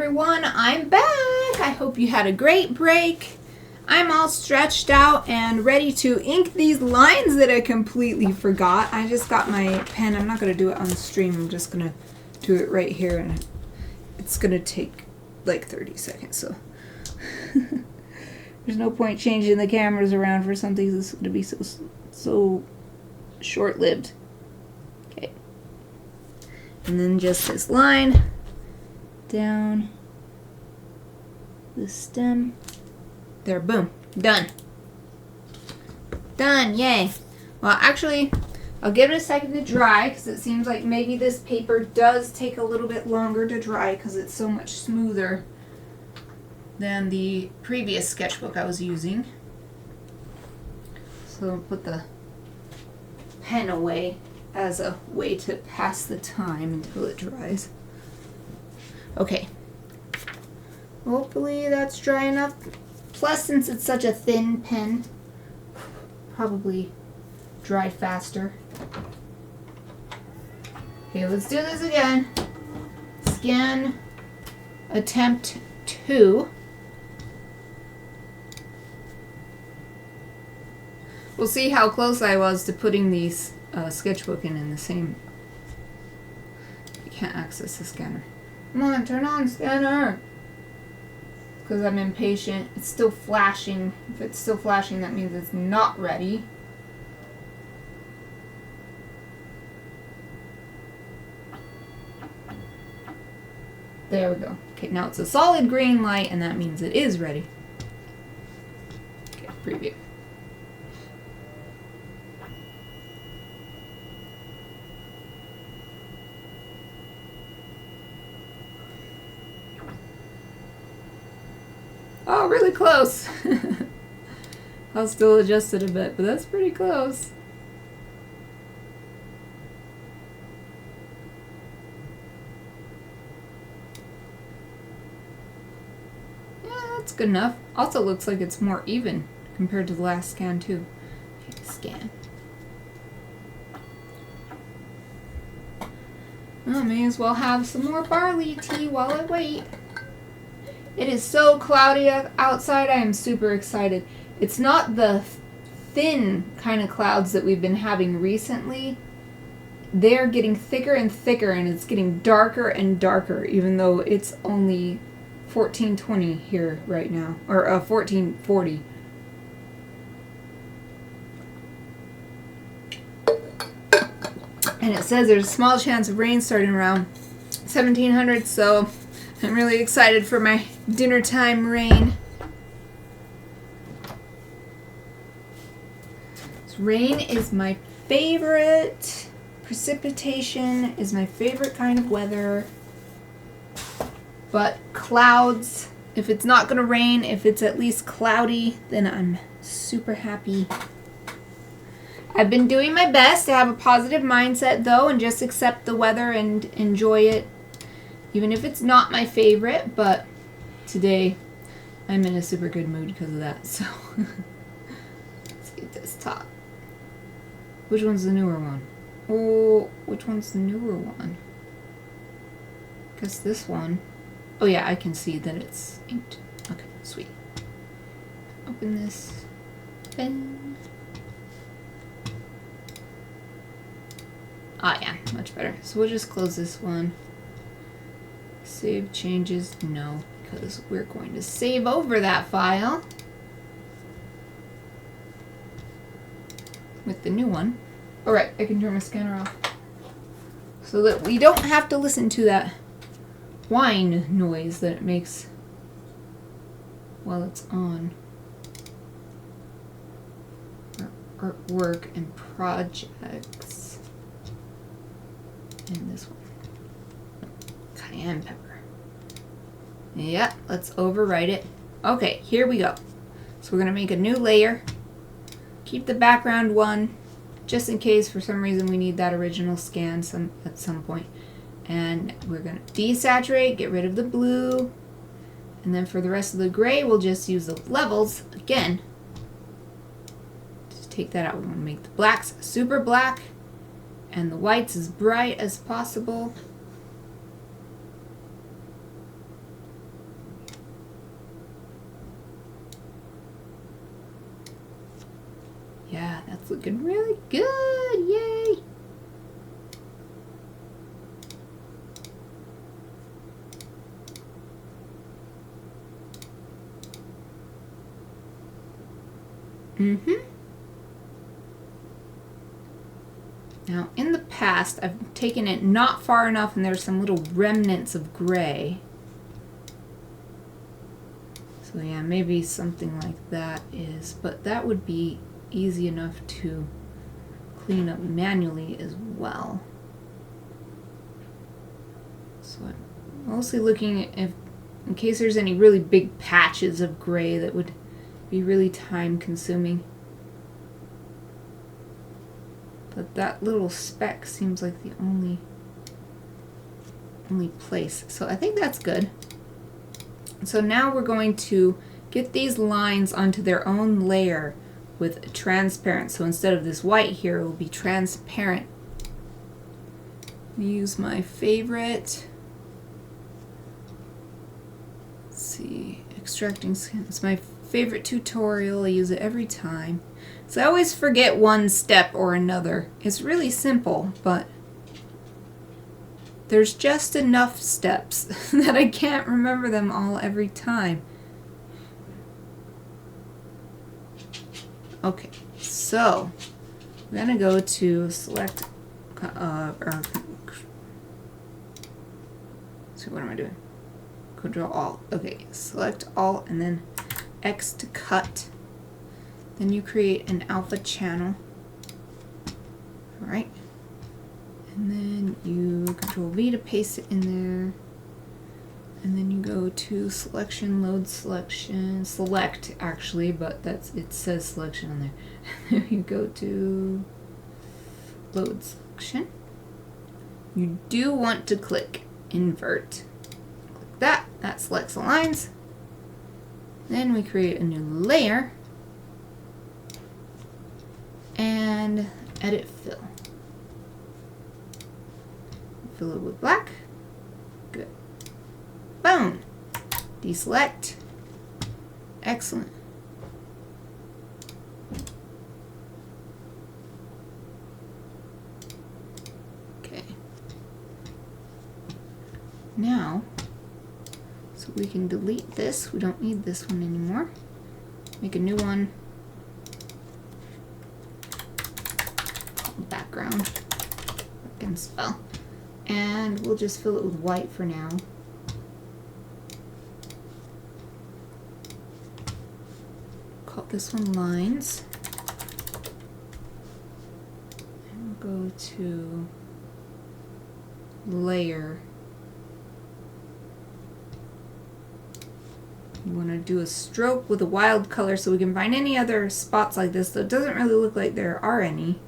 S1: everyone, I'm back. I hope you had a great break. I'm all stretched out and ready to ink these lines that I completely forgot. I just got my pen. I'm not going to do it on the stream. I'm just going to do it right here, and it's going to take like 30 seconds, so there's no point changing the cameras around for something that's going to be so short-lived. Okay. And then just this line down the stem. There, boom. Done. Done, yay. Well, actually, I'll give it a second to dry because it seems like maybe this paper does take a little bit longer to dry because it's so much smoother than the previous sketchbook I was using. So I'll put the pen away as a way to pass the time until it dries. Okay. Hopefully that's dry enough. Plus, since it's such a thin pen, probably dry faster. Okay, let's do this again. Scan attempt 2. We'll see how close I was to putting these sketchbook in the same. You can't access the scanner. Come on, turn on scanner. Because I'm impatient. It's still flashing. If it's still flashing, that means it's not ready. There we go. Okay, now it's a solid green light, and that means it is ready. Okay, preview. Oh, really close. I'll still adjust it a bit, but that's pretty close. Yeah, that's good enough. Also looks like it's more even compared to the last scan too. Okay, scan. I may as well have some more barley tea while I wait. It is so cloudy outside. I am super excited. It's not the thin kind of clouds that we've been having recently. They're getting thicker and thicker, and it's getting darker and darker, even though it's only 14:20 here right now, or 14:40. And it says there's a small chance of rain starting around 1700, so I'm really excited for my dinner time rain. Rain is my favorite. Precipitation is my favorite kind of weather. But clouds, if it's not going to rain, if it's at least cloudy, then I'm super happy. I've been doing my best to have a positive mindset, though, and just accept the weather and enjoy it. Even if it's not my favorite, but today I'm in a super good mood because of that, so. Let's get this top. Which one's the newer one? Oh, which one's the newer one? Guess this one. Oh yeah, I can see that it's inked. Okay, sweet. Open this pen. Ah yeah, much better. So we'll just close this one. Save changes, no, because we're going to save over that file with the new one. Alright, I can turn my scanner off so that we don't have to listen to that whine noise that it makes while it's on. Artwork and projects. And this one. Cayenne pepper. Yep, let's overwrite it. Okay, here we go. So we're going to make a new layer. Keep the background one, just in case for some reason we need that original scan at some point. And we're going to desaturate, get rid of the blue. And then for the rest of the gray, we'll just use the levels again. Just take that out. We want to make the blacks super black and the whites as bright as possible. That's looking really good. Yay! Now, in the past, I've taken it not far enough and there's some little remnants of gray. So yeah, maybe something like that is, but that would be easy enough to clean up manually as well. So I'm mostly looking at if, in case there's any really big patches of gray that would be really time consuming. But that little speck seems like the only place. So I think that's good. So now we're going to get these lines onto their own layer with transparent. So instead of this white here, it will be transparent. Use my favorite. Let's see, extracting skin. It's my favorite tutorial. I use it every time. So I always forget one step or another. It's really simple, but there's just enough steps that I can't remember them all every time. Okay, so we're gonna go to select, so what am I doing? Control Alt. Okay, select Alt and then X to cut. Then you create an alpha channel. All right. And then you Control V to paste it in there. And then you go to selection, load selection, select actually, but it says selection on there. Then you go to load selection. You do want to click invert. Click that. That selects the lines. Then we create a new layer. And edit fill. Fill it with black. Good. Boom. Deselect. Excellent. Okay. Now, so we can delete this. We don't need this one anymore. Make a new one. Background. Can spell. And we'll just fill it with white for now. Call this one lines. And we'll go to layer. You want to do a stroke with a wild color so we can find any other spots like this, so it doesn't really look like there are any.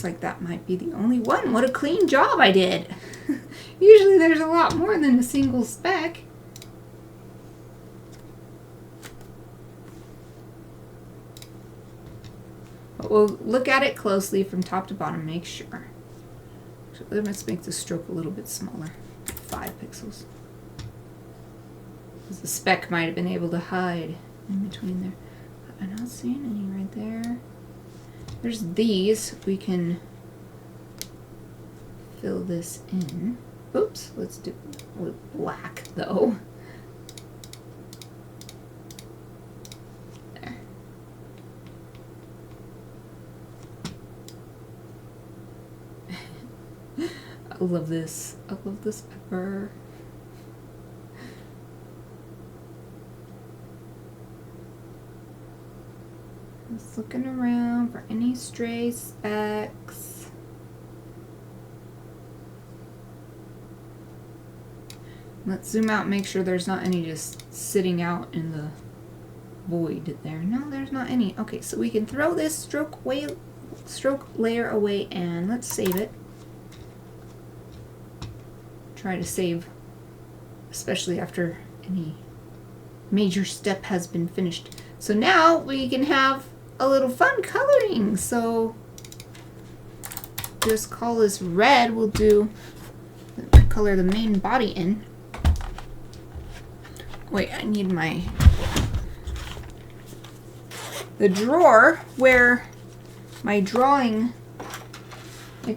S1: Like that might be the only one. What a clean job I did. Usually there's a lot more than a single speck. But we'll look at it closely from top to bottom, make sure. So let's make the stroke a little bit smaller. 5 pixels. Because the speck might have been able to hide in between there. But I'm not seeing any right there. There's these. We can fill this in. Oops, let's do it with black though. There. I love this. I love this pepper. Just looking around for any stray specks. Let's zoom out and make sure there's not any just sitting out in the void there. No, there's not any. Okay, so we can throw this stroke layer away and let's save it. Try to save, especially after any major step has been finished. So now we can have a little fun coloring. So just call this red. We'll do color the main body in. Wait, I need my the drawer where my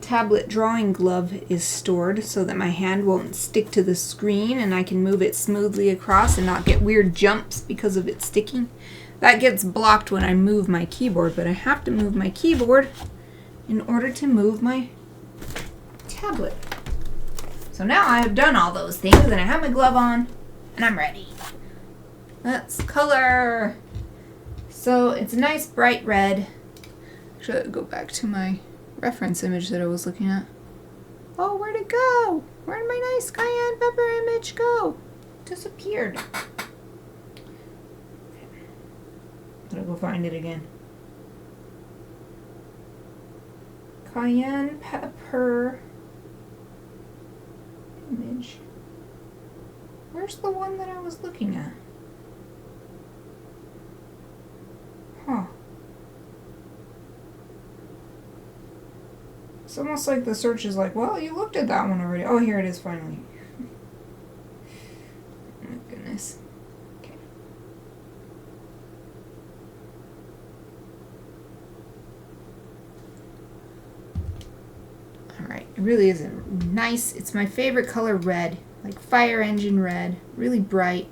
S1: tablet drawing glove is stored so that my hand won't stick to the screen and I can move it smoothly across and not get weird jumps because of it sticking. That gets blocked when I move my keyboard, but I have to move my keyboard in order to move my tablet. So now I have done all those things and I have my glove on and I'm ready. Let's color. So it's a nice bright red. Should I go back to my reference image that I was looking at? Oh, where'd it go? Where'd my nice cayenne pepper image go? Disappeared. Gotta go find it again. Cayenne pepper image. Where's the one that I was looking at? Huh. It's almost like the search is like, well, you looked at that one already. Oh, here it is finally. Oh my goodness. Okay. Alright, it really is nice. It's my favorite color, red. Like fire engine red. Really bright.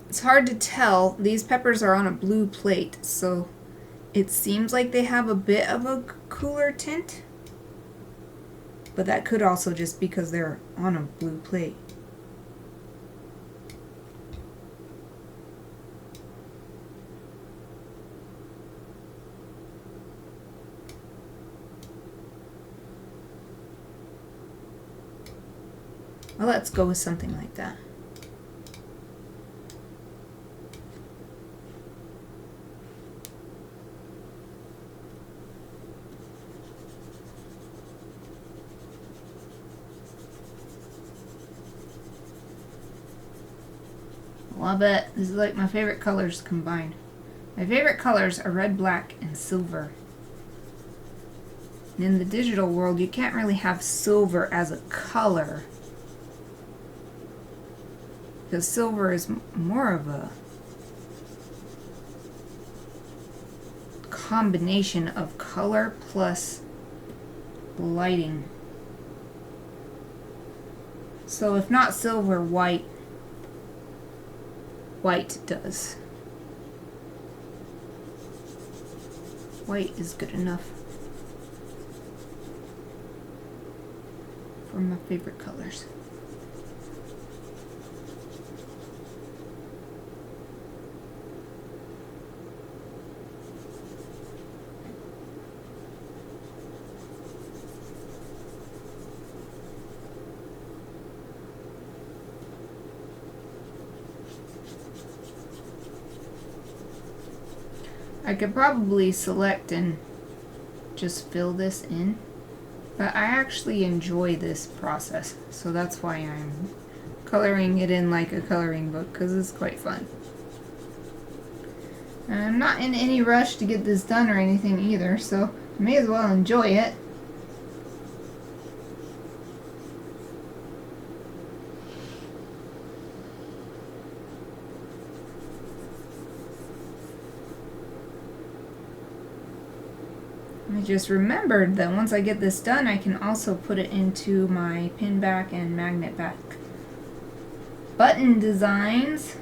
S1: It's hard to tell. These peppers are on a blue plate, so it seems like they have a bit of a cooler tint. But that could also just because they're on a blue plate. Well, let's go with something like that. Love it. This is like my favorite colors combined. My favorite colors are red, black, and silver. And in the digital world, you can't really have silver as a color, because silver is more of a combination of color plus lighting. So if not silver, white does. White is good enough for my favorite colors. I could probably select and just fill this in, but I actually enjoy this process, so that's why I'm coloring it in like a coloring book, because it's quite fun. And I'm not in any rush to get this done or anything either, so I may as well enjoy it. I just remembered that once I get this done, I can also put it into my pin back and magnet back button designs,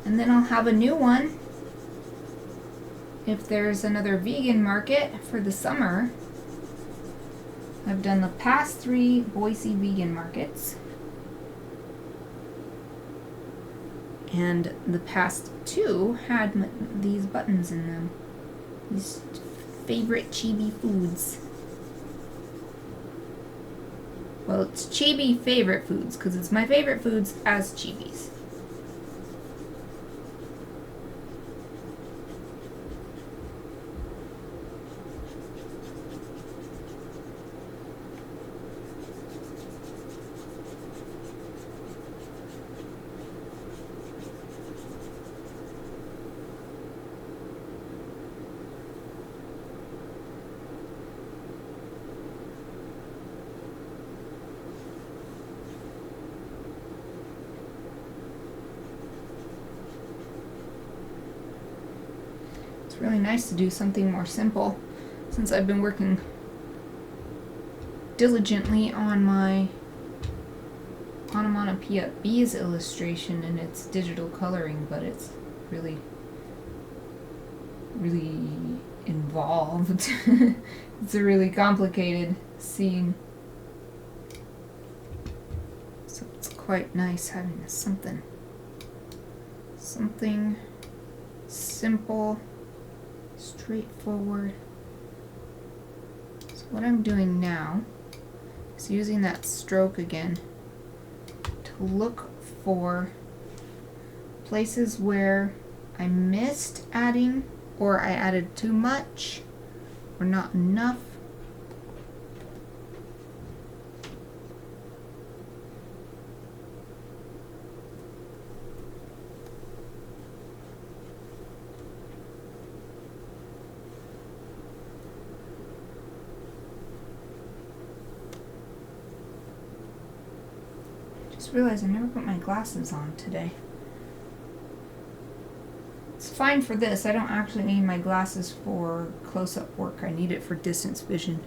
S1: and then I'll have a new one if there's another vegan market for the summer. I've done the past 3 Boise vegan markets, and the past 2 had these buttons in them. These favorite Chibi foods. Well, it's Chibi favorite foods, because it's my favorite foods as Chibis. really nice to do something more simple since I've been working diligently on my Onomatopoeia Bees illustration, and it's digital coloring, but it's really involved. It's a really complicated scene. So it's quite nice having something simple, straightforward. So what I'm doing now is using that stroke again to look for places where I missed adding, or I added too much or not enough. Just realized I never put my glasses on today. It's fine for this. I don't actually need my glasses for close-up work. I need it for distance vision.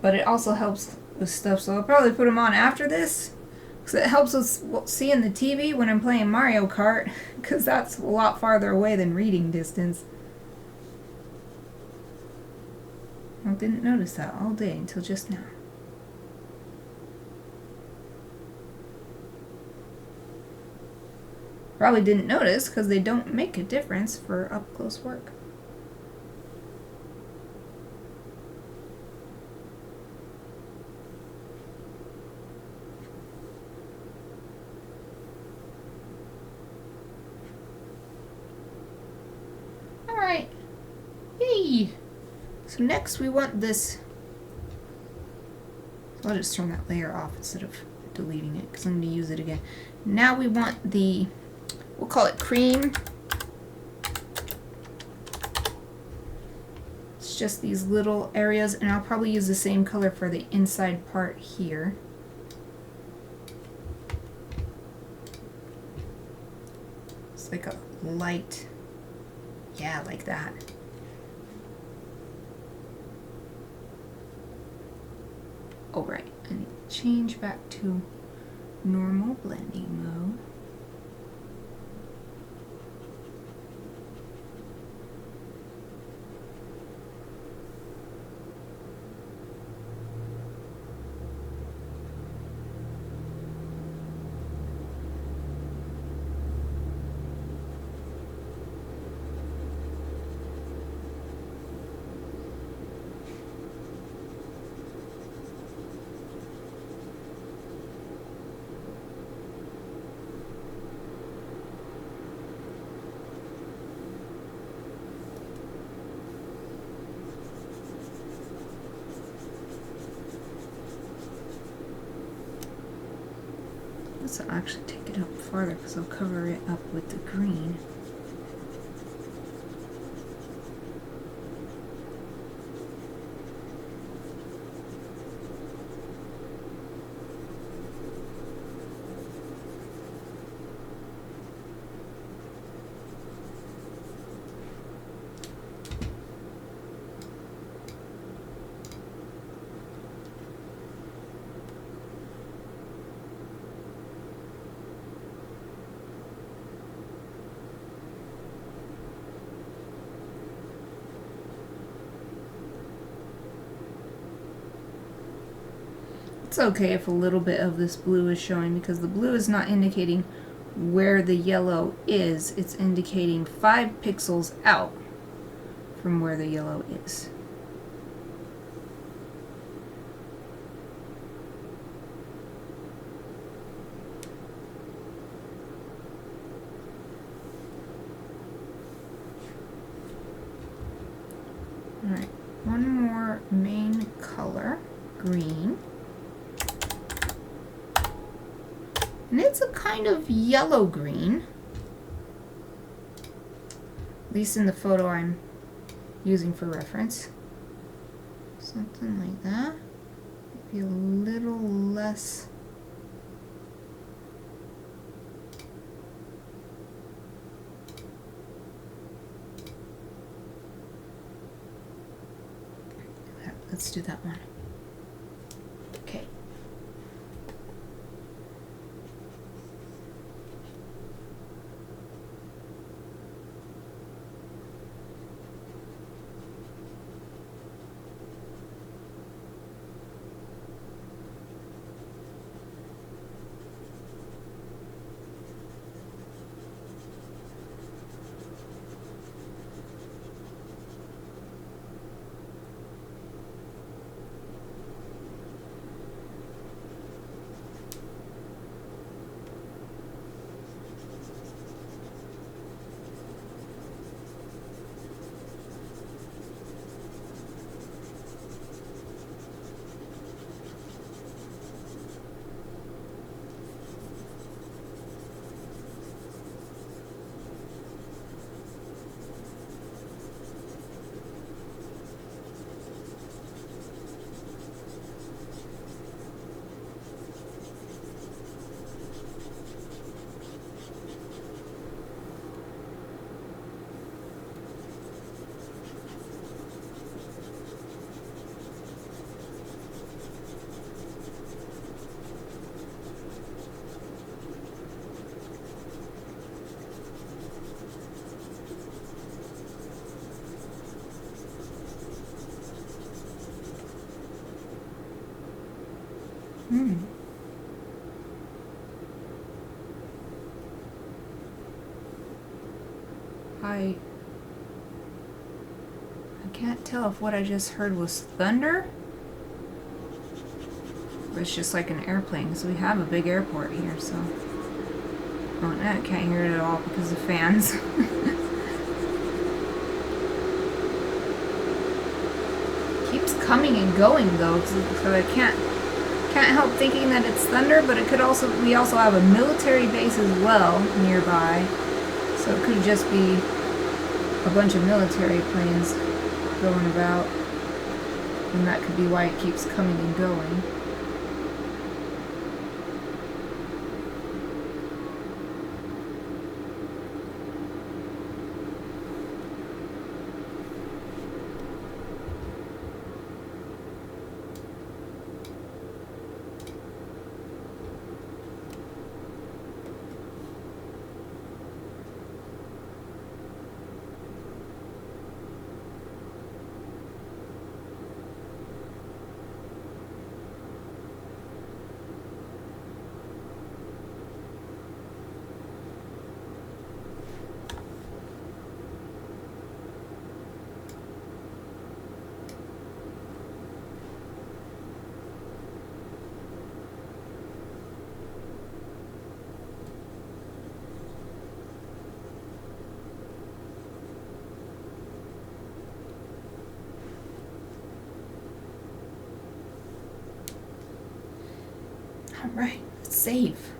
S1: But it also helps with stuff, so I'll probably put them on after this, because it helps us seeing the TV when I'm playing Mario Kart, because that's a lot farther away than reading distance. I didn't notice that all day until just now. Probably didn't notice because they don't make a difference for up-close work. Alright. Yay! So next we want this. So I'll just turn that layer off instead of deleting it because I'm going to use it again. Now we want the, we'll call it cream. It's just these little areas, and I'll probably use the same color for the inside part here. It's like a light, yeah, like that. Oh, right, I need to change back to normal blending mode. I'll actually take it up farther because I'll cover it up with the green. It's okay if a little bit of this blue is showing because the blue is not indicating where the yellow is. It's indicating 5 pixels out from where the yellow is. Alright, one more main color, green. And it's a kind of yellow green, at least in the photo I'm using for reference. Something like that. Maybe a little less. let's do that one. Okay. I can't tell if what I just heard was thunder or it's just like an airplane, because we have a big airport here, so. Oh, no, I can't hear it at all because of fans. Keeps coming and going though, so I can't help thinking that it's thunder, but it could also, we also have a military base as well nearby, so it could just be a bunch of military planes going about, and that could be why it keeps coming and going. Alright, let's save.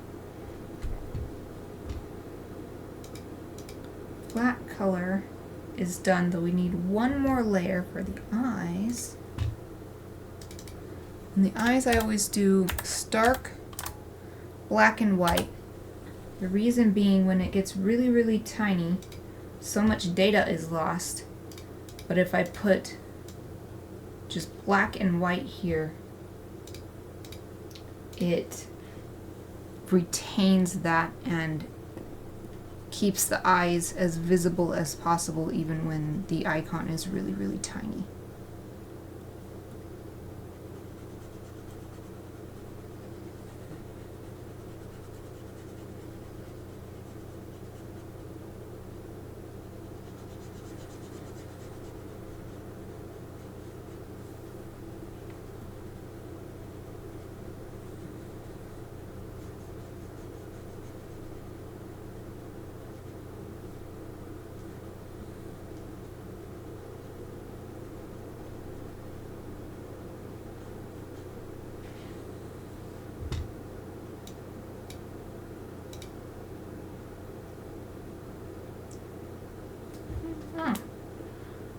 S1: Black color is done, though we need one more layer for the eyes. And the eyes I always do stark black and white. The reason being, when it gets really, really tiny, so much data is lost. But if I put just black and white here, it retains that and keeps the eyes as visible as possible even when the icon is really, really tiny.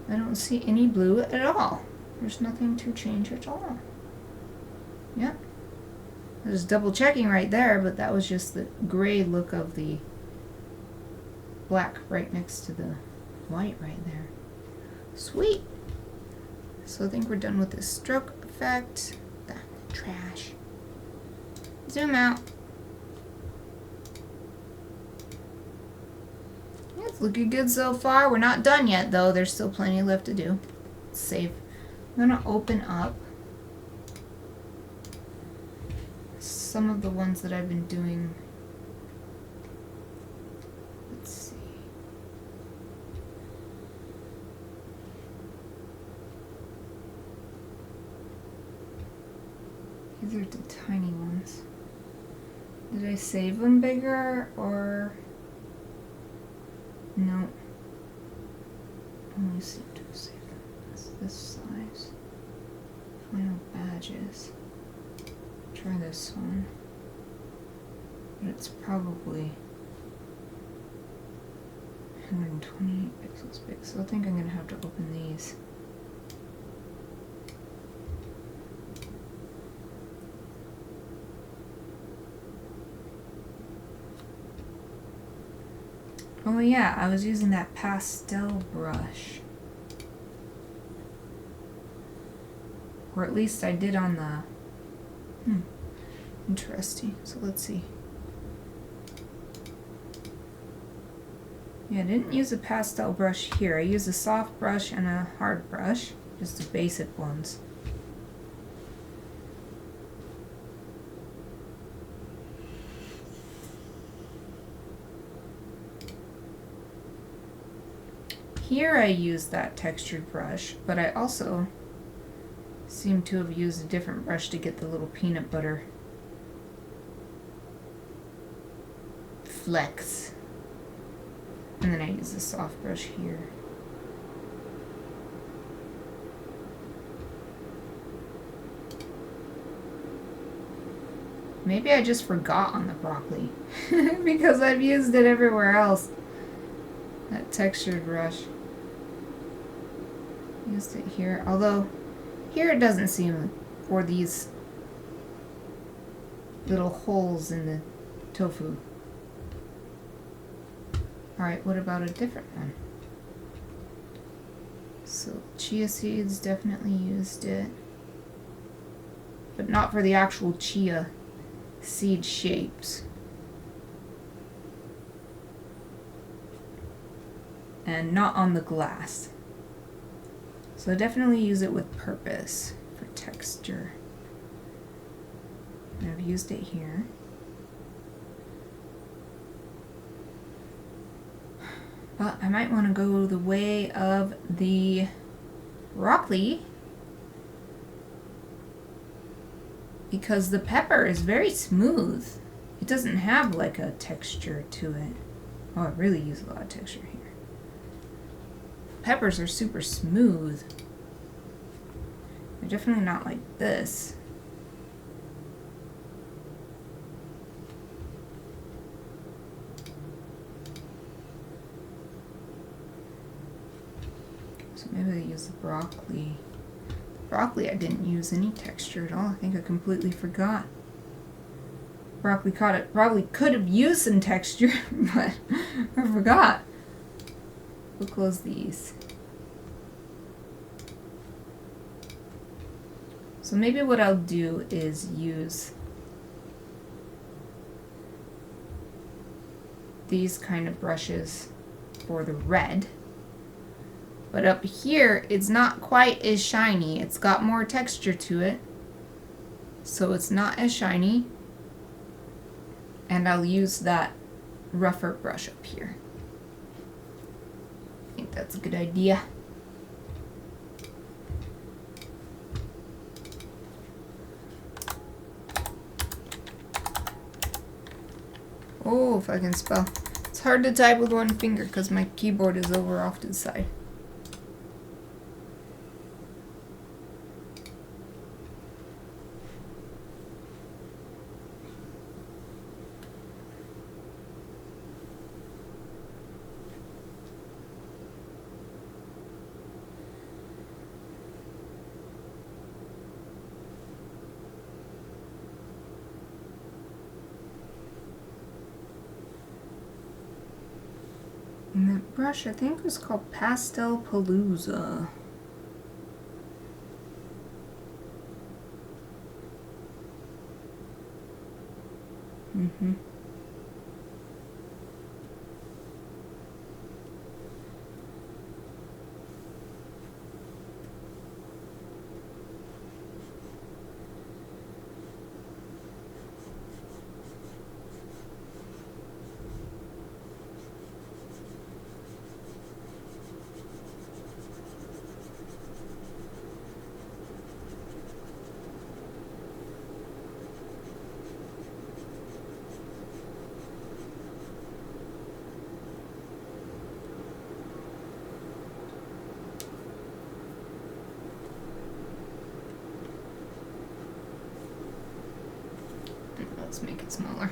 S1: I don't see any blue at all. There's nothing to change at all. Yep. I was double checking right there, but that was just the gray look of the black right next to the white right there. Sweet. So I think we're done with this stroke effect. Ah, trash. Zoom out. Yeah, it's looking good so far. We're not done yet though. There's still plenty left to do. Let's save. I'm gonna open up some of the ones that I've been doing. Let's see. These are the tiny ones. Did I save them bigger or no? Only seem to have saved them. It's this size. Final badges. Try this one. But it's probably 128 pixels big, so I think I'm gonna have to open these. Oh yeah, I was using that pastel brush. Or at least I did on the... Interesting. So let's see. Yeah, I didn't use a pastel brush here. I used a soft brush and a hard brush. Just the basic ones. Here I used that textured brush, but I also seem to have used a different brush to get the little peanut butter flecks. And then I use the soft brush here. Maybe I just forgot on the broccoli because I've used it everywhere else. That textured brush. Used it here, although here it doesn't seem for these little holes in the tofu. Alright, what about a different one? So chia seeds, definitely used it. But not for the actual chia seed shapes. And not on the glass. So I definitely use it with purpose for texture. And I've used it here. But I might want to go the way of the broccoli because the pepper is very smooth. It doesn't have like a texture to it. Oh, I really use a lot of texture here. Peppers are super smooth. They're definitely not like this. So maybe I use the broccoli. The broccoli I didn't use any texture at all. I think I completely forgot. Broccoli probably could have used some texture, but I forgot. We'll close these. So maybe what I'll do is use these kind of brushes for the red. But up here, it's not quite as shiny. It's got more texture to it. So it's not as shiny. And I'll use that rougher brush up here. I think that's a good idea. Oh, if I can spell. It's hard to type with one finger because my keyboard is over off to the side. And that brush, I think, was called Pastel Palooza. Mm-hmm. Let's make it smaller.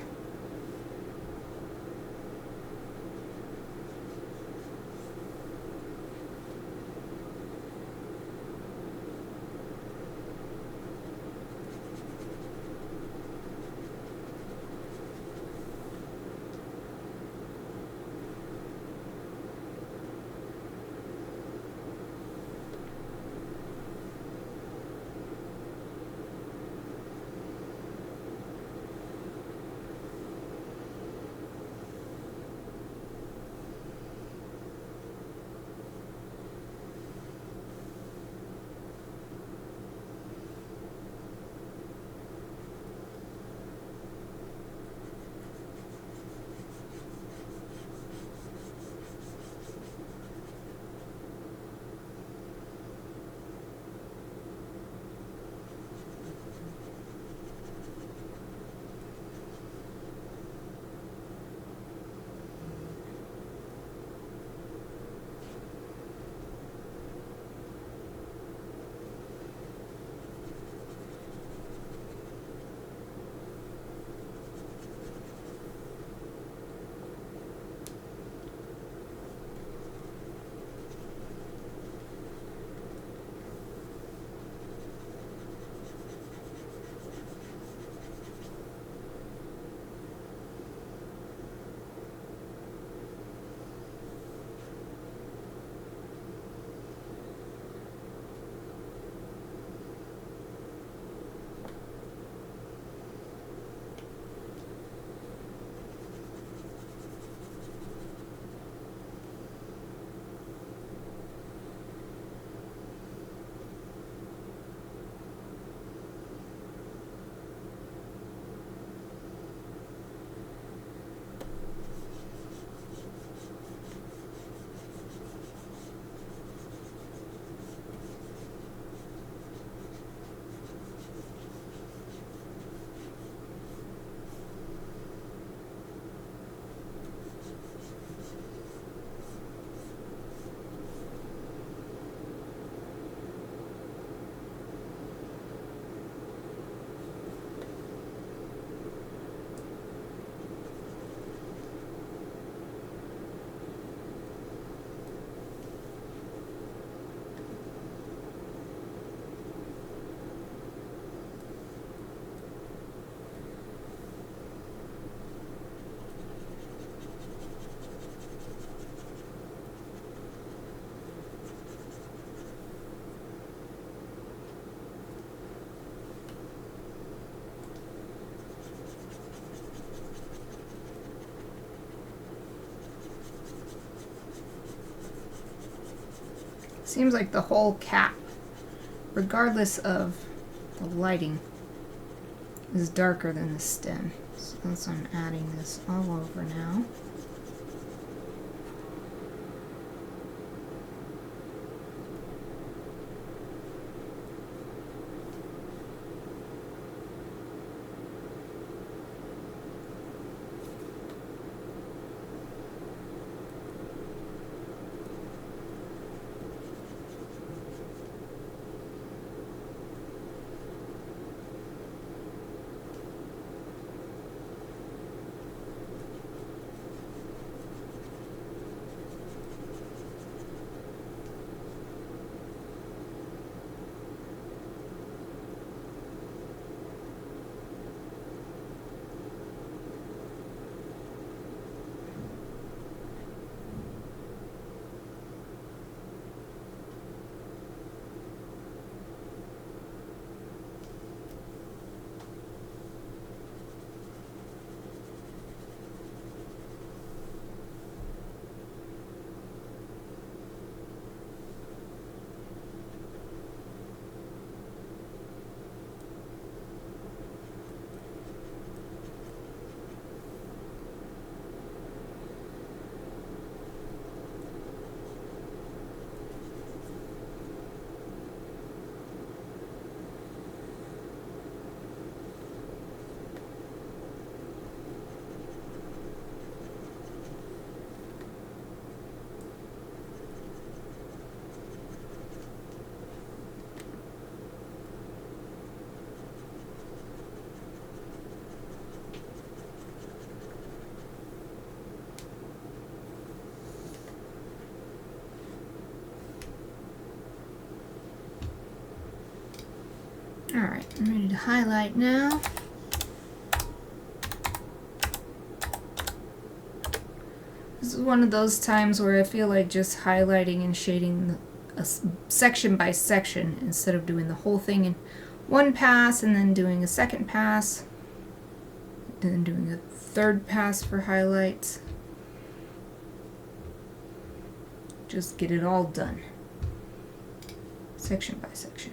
S1: Seems like the whole cap, regardless of the lighting, is darker than the stem. So that's why I'm adding this all over now. Alright, I'm ready to highlight now. This is one of those times where I feel like just highlighting and shading section by section instead of doing the whole thing in one pass and then doing a second pass, then doing a third pass for highlights. Just get it all done, section by section.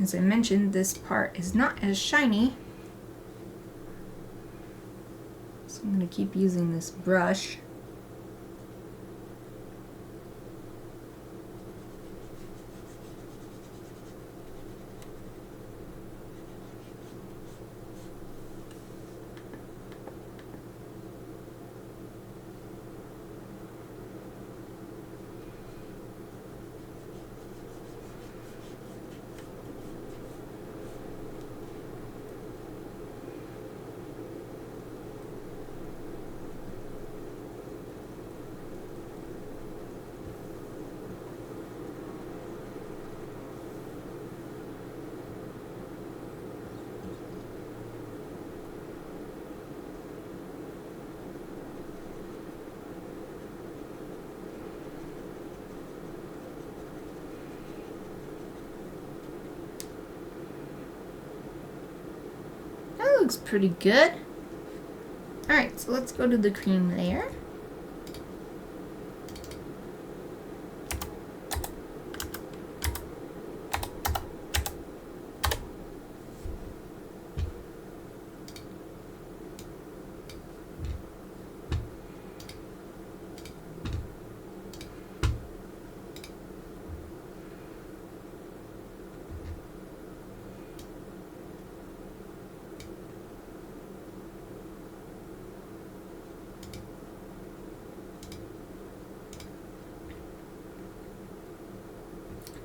S1: As I mentioned, this part is not as shiny, so I'm going to keep using this brush. Looks pretty good. Alright, so let's go to the cream layer.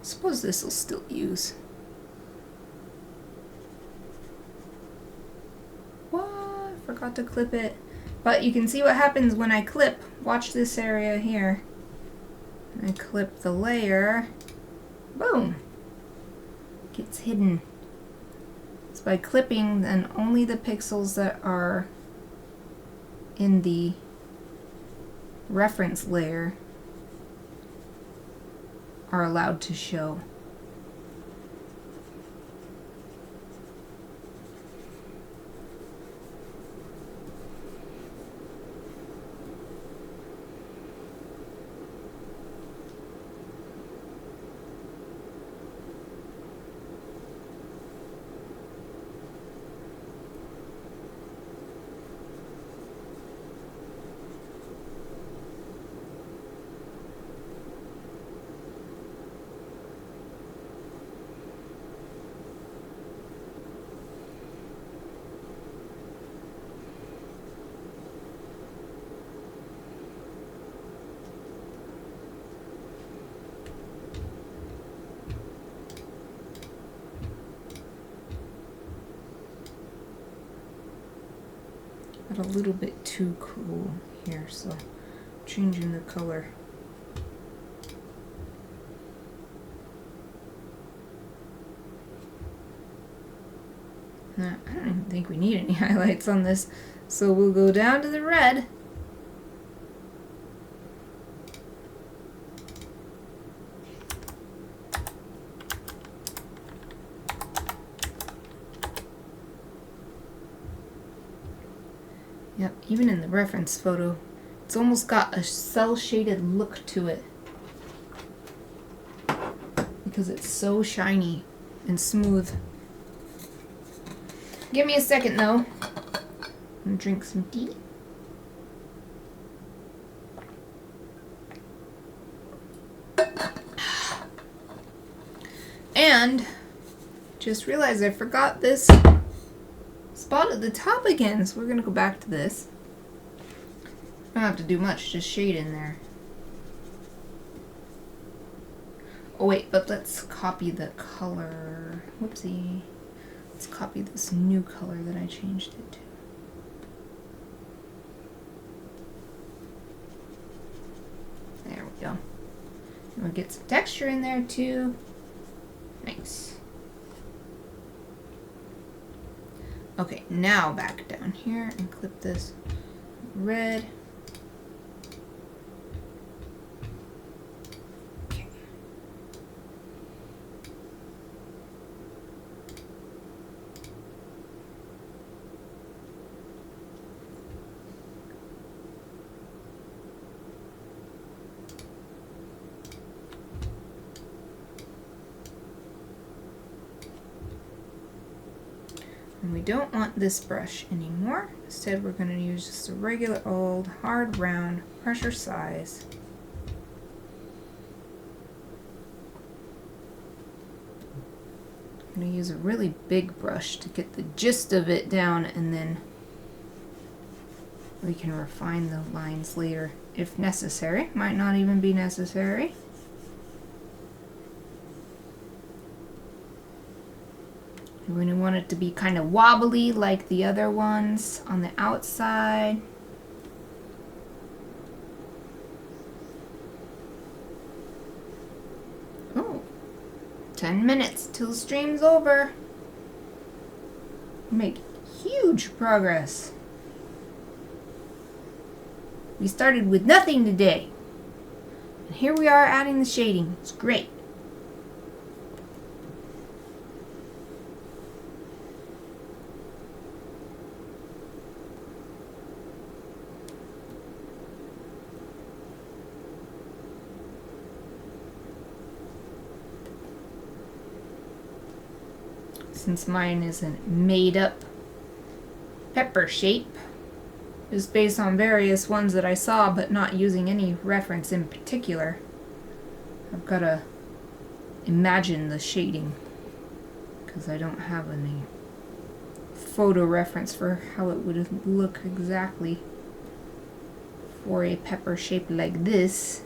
S1: Suppose this will still use. What? I forgot to clip it. But you can see what happens when I clip. Watch this area here. I clip the layer. Boom! Gets hidden. It's by clipping, then only the pixels that are in the reference layer are allowed to show. A little bit too cool here, so changing the color. Now, I don't even think we need any highlights on this, so we'll go down to the red. Yep, even in the reference photo, it's almost got a cel-shaded look to it because it's so shiny and smooth. Give me a second though. I'm gonna drink some tea. And just realized I forgot this spot at the top again, so we're gonna go back to this. Don't have to do much, just shade in there. Oh wait, but let's copy the color. Whoopsie. Let's copy this new color that I changed it to. There we go. And we'll get some texture in there too. Nice. Okay, now back down here and clip this red. Okay. And we don't want this brush anymore. Instead, we're going to use just a regular old hard round pressure size. I'm going to use a really big brush to get the gist of it down, and then we can refine the lines later if necessary. Might not even be necessary. We're going to want it to be kind of wobbly like the other ones on the outside. Oh, 10 minutes till the stream's over. Make huge progress. We started with nothing today. And here we are adding the shading. It's great. Since mine is a made-up pepper shape, is based on various ones that I saw, but not using any reference in particular. I've got to imagine the shading, because I don't have any photo reference for how it would look exactly for a pepper shape like this.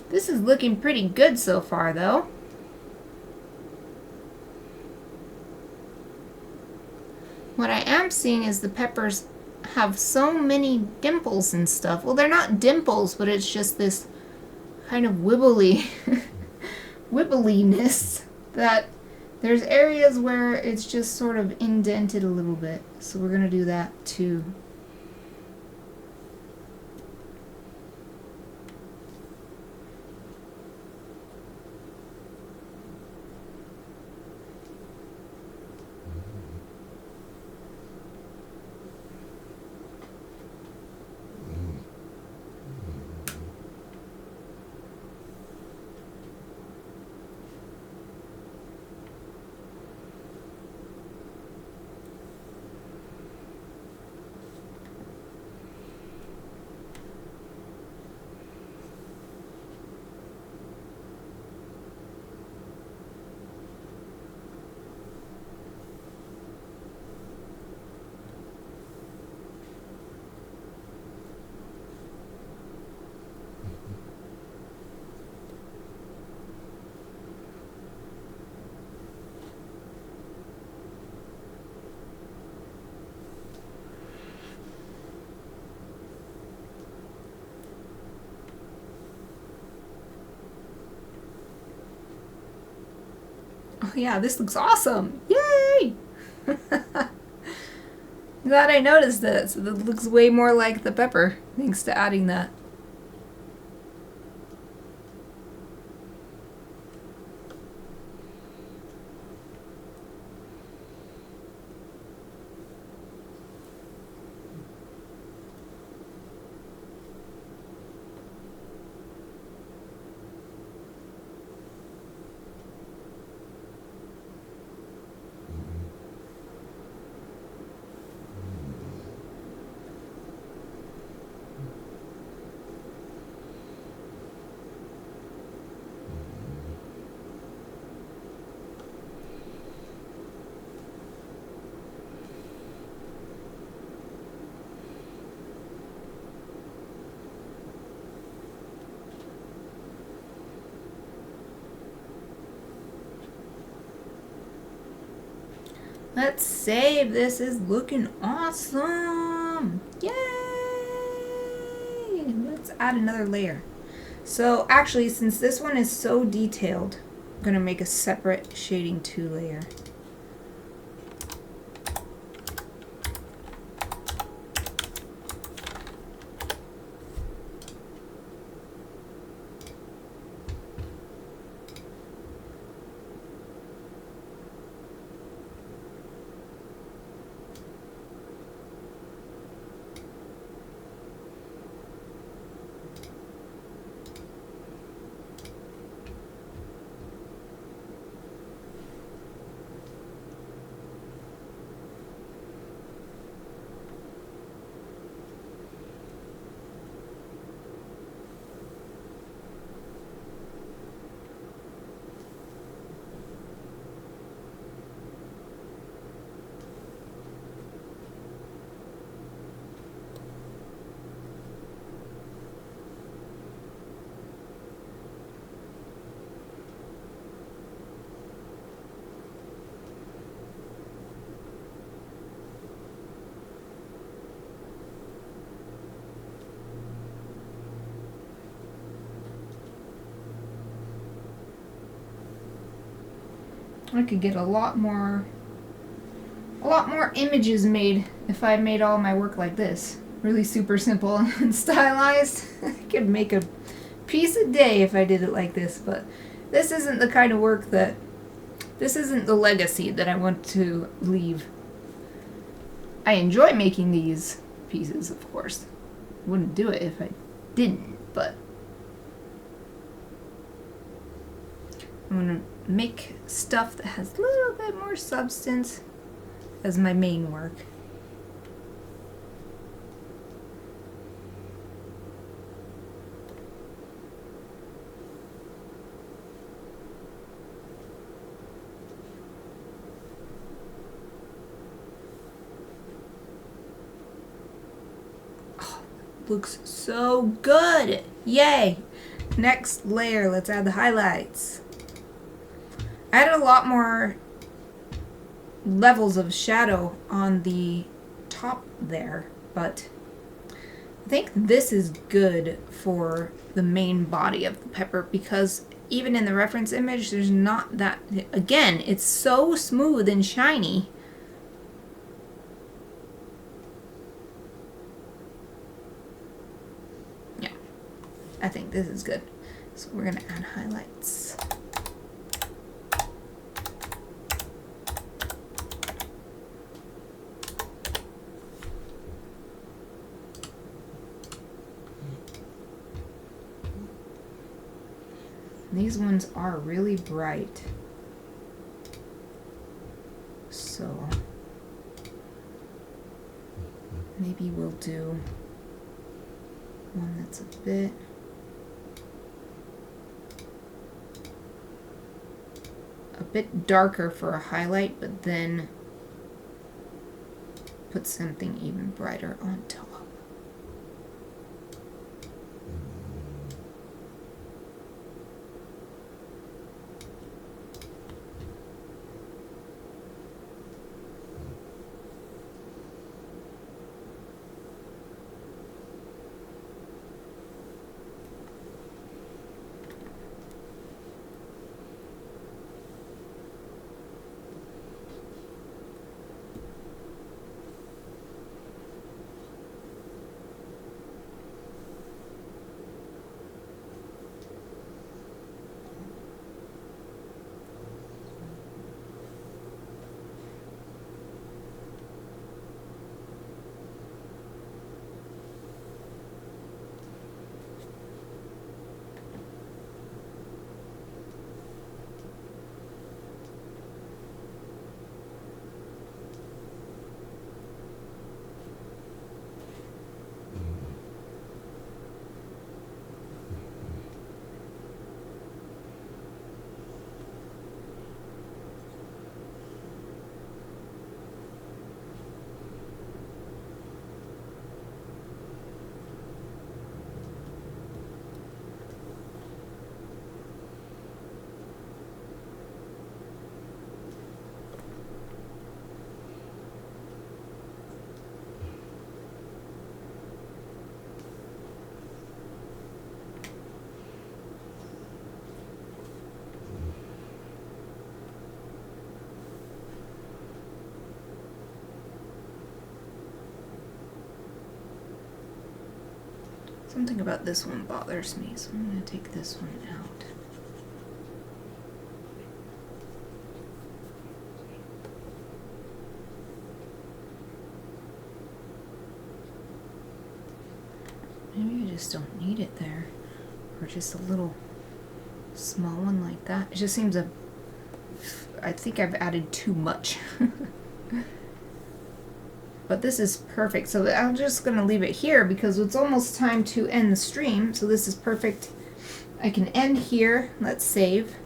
S1: This is looking pretty good so far, though. What I am seeing is the peppers have so many dimples and stuff. Well, they're not dimples, but it's just this kind of wibbly wibbliness that there's areas where it's just sort of indented a little bit. So we're going to do that too. Oh yeah, this looks awesome! Yay! Glad I noticed that. So that looks way more like the pepper, thanks to adding that. Let's save. This is looking awesome. Yay! Let's add another layer. So actually, since this one is so detailed, I'm going to make a separate shading 2 layer. I could get a lot more images made if I made all my work like this. Really super simple and stylized. I could make a piece a day if I did it like this, but this isn't the kind of work this isn't the legacy that I want to leave. I enjoy making these pieces, of course. Wouldn't do it if I didn't, but I'm gonna make stuff that has a little bit more substance as my main work. Oh, looks so good! Yay! Next layer, let's add the highlights. I added a lot more levels of shadow on the top there, but I think this is good for the main body of the pepper because even in the reference image, there's not that, again, it's so smooth and shiny. Yeah, I think this is good. So we're gonna add highlights. These ones are really bright, so maybe we'll do one that's a bit darker for a highlight, but then put something even brighter on top. Something about this one bothers me, so I'm going to take this one out. Maybe I just don't need it there. Or just a little small one like that. It just seems I think I've added too much. But this is perfect. So I'm just going to leave it here because it's almost time to end the stream. So this is perfect. I can end here. Let's save.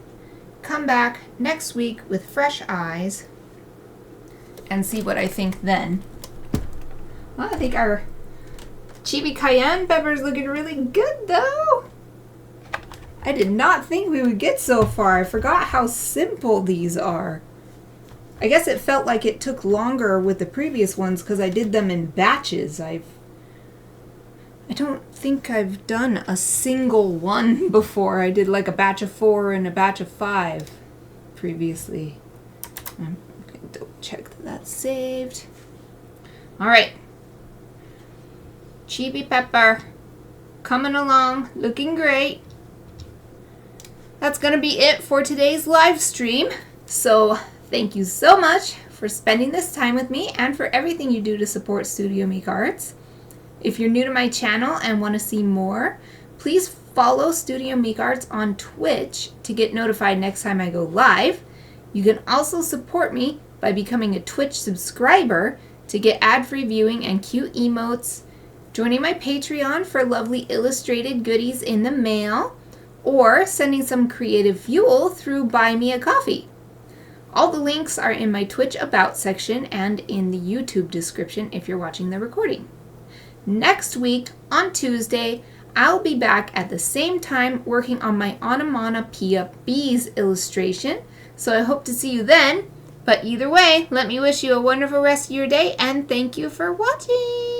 S1: Come back next week with fresh eyes and see what I think then. Well, I think our Chibi Cayenne pepper is looking really good though. I did not think we would get so far. I forgot how simple these are. I guess it felt like it took longer with the previous ones because I did them in batches. I don't think I've done a single one before. I did like a batch of 4 and a batch of 5 previously. I'm going to check that that's saved. All right. Chibi pepper coming along, looking great. That's going to be it for today's live stream. So thank you so much for spending this time with me and for everything you do to support Studio Mikarts. If you're new to my channel and want to see more, please follow Studio Mikarts on Twitch to get notified next time I go live. You can also support me by becoming a Twitch subscriber to get ad-free viewing and cute emotes, joining my Patreon for lovely illustrated goodies in the mail, or sending some creative fuel through Buy Me a Coffee. All the links are in my Twitch About section and in the YouTube description if you're watching the recording. Next week, on Tuesday, I'll be back at the same time working on my Onomatopoeia Bees illustration, so I hope to see you then. But either way, let me wish you a wonderful rest of your day, and thank you for watching!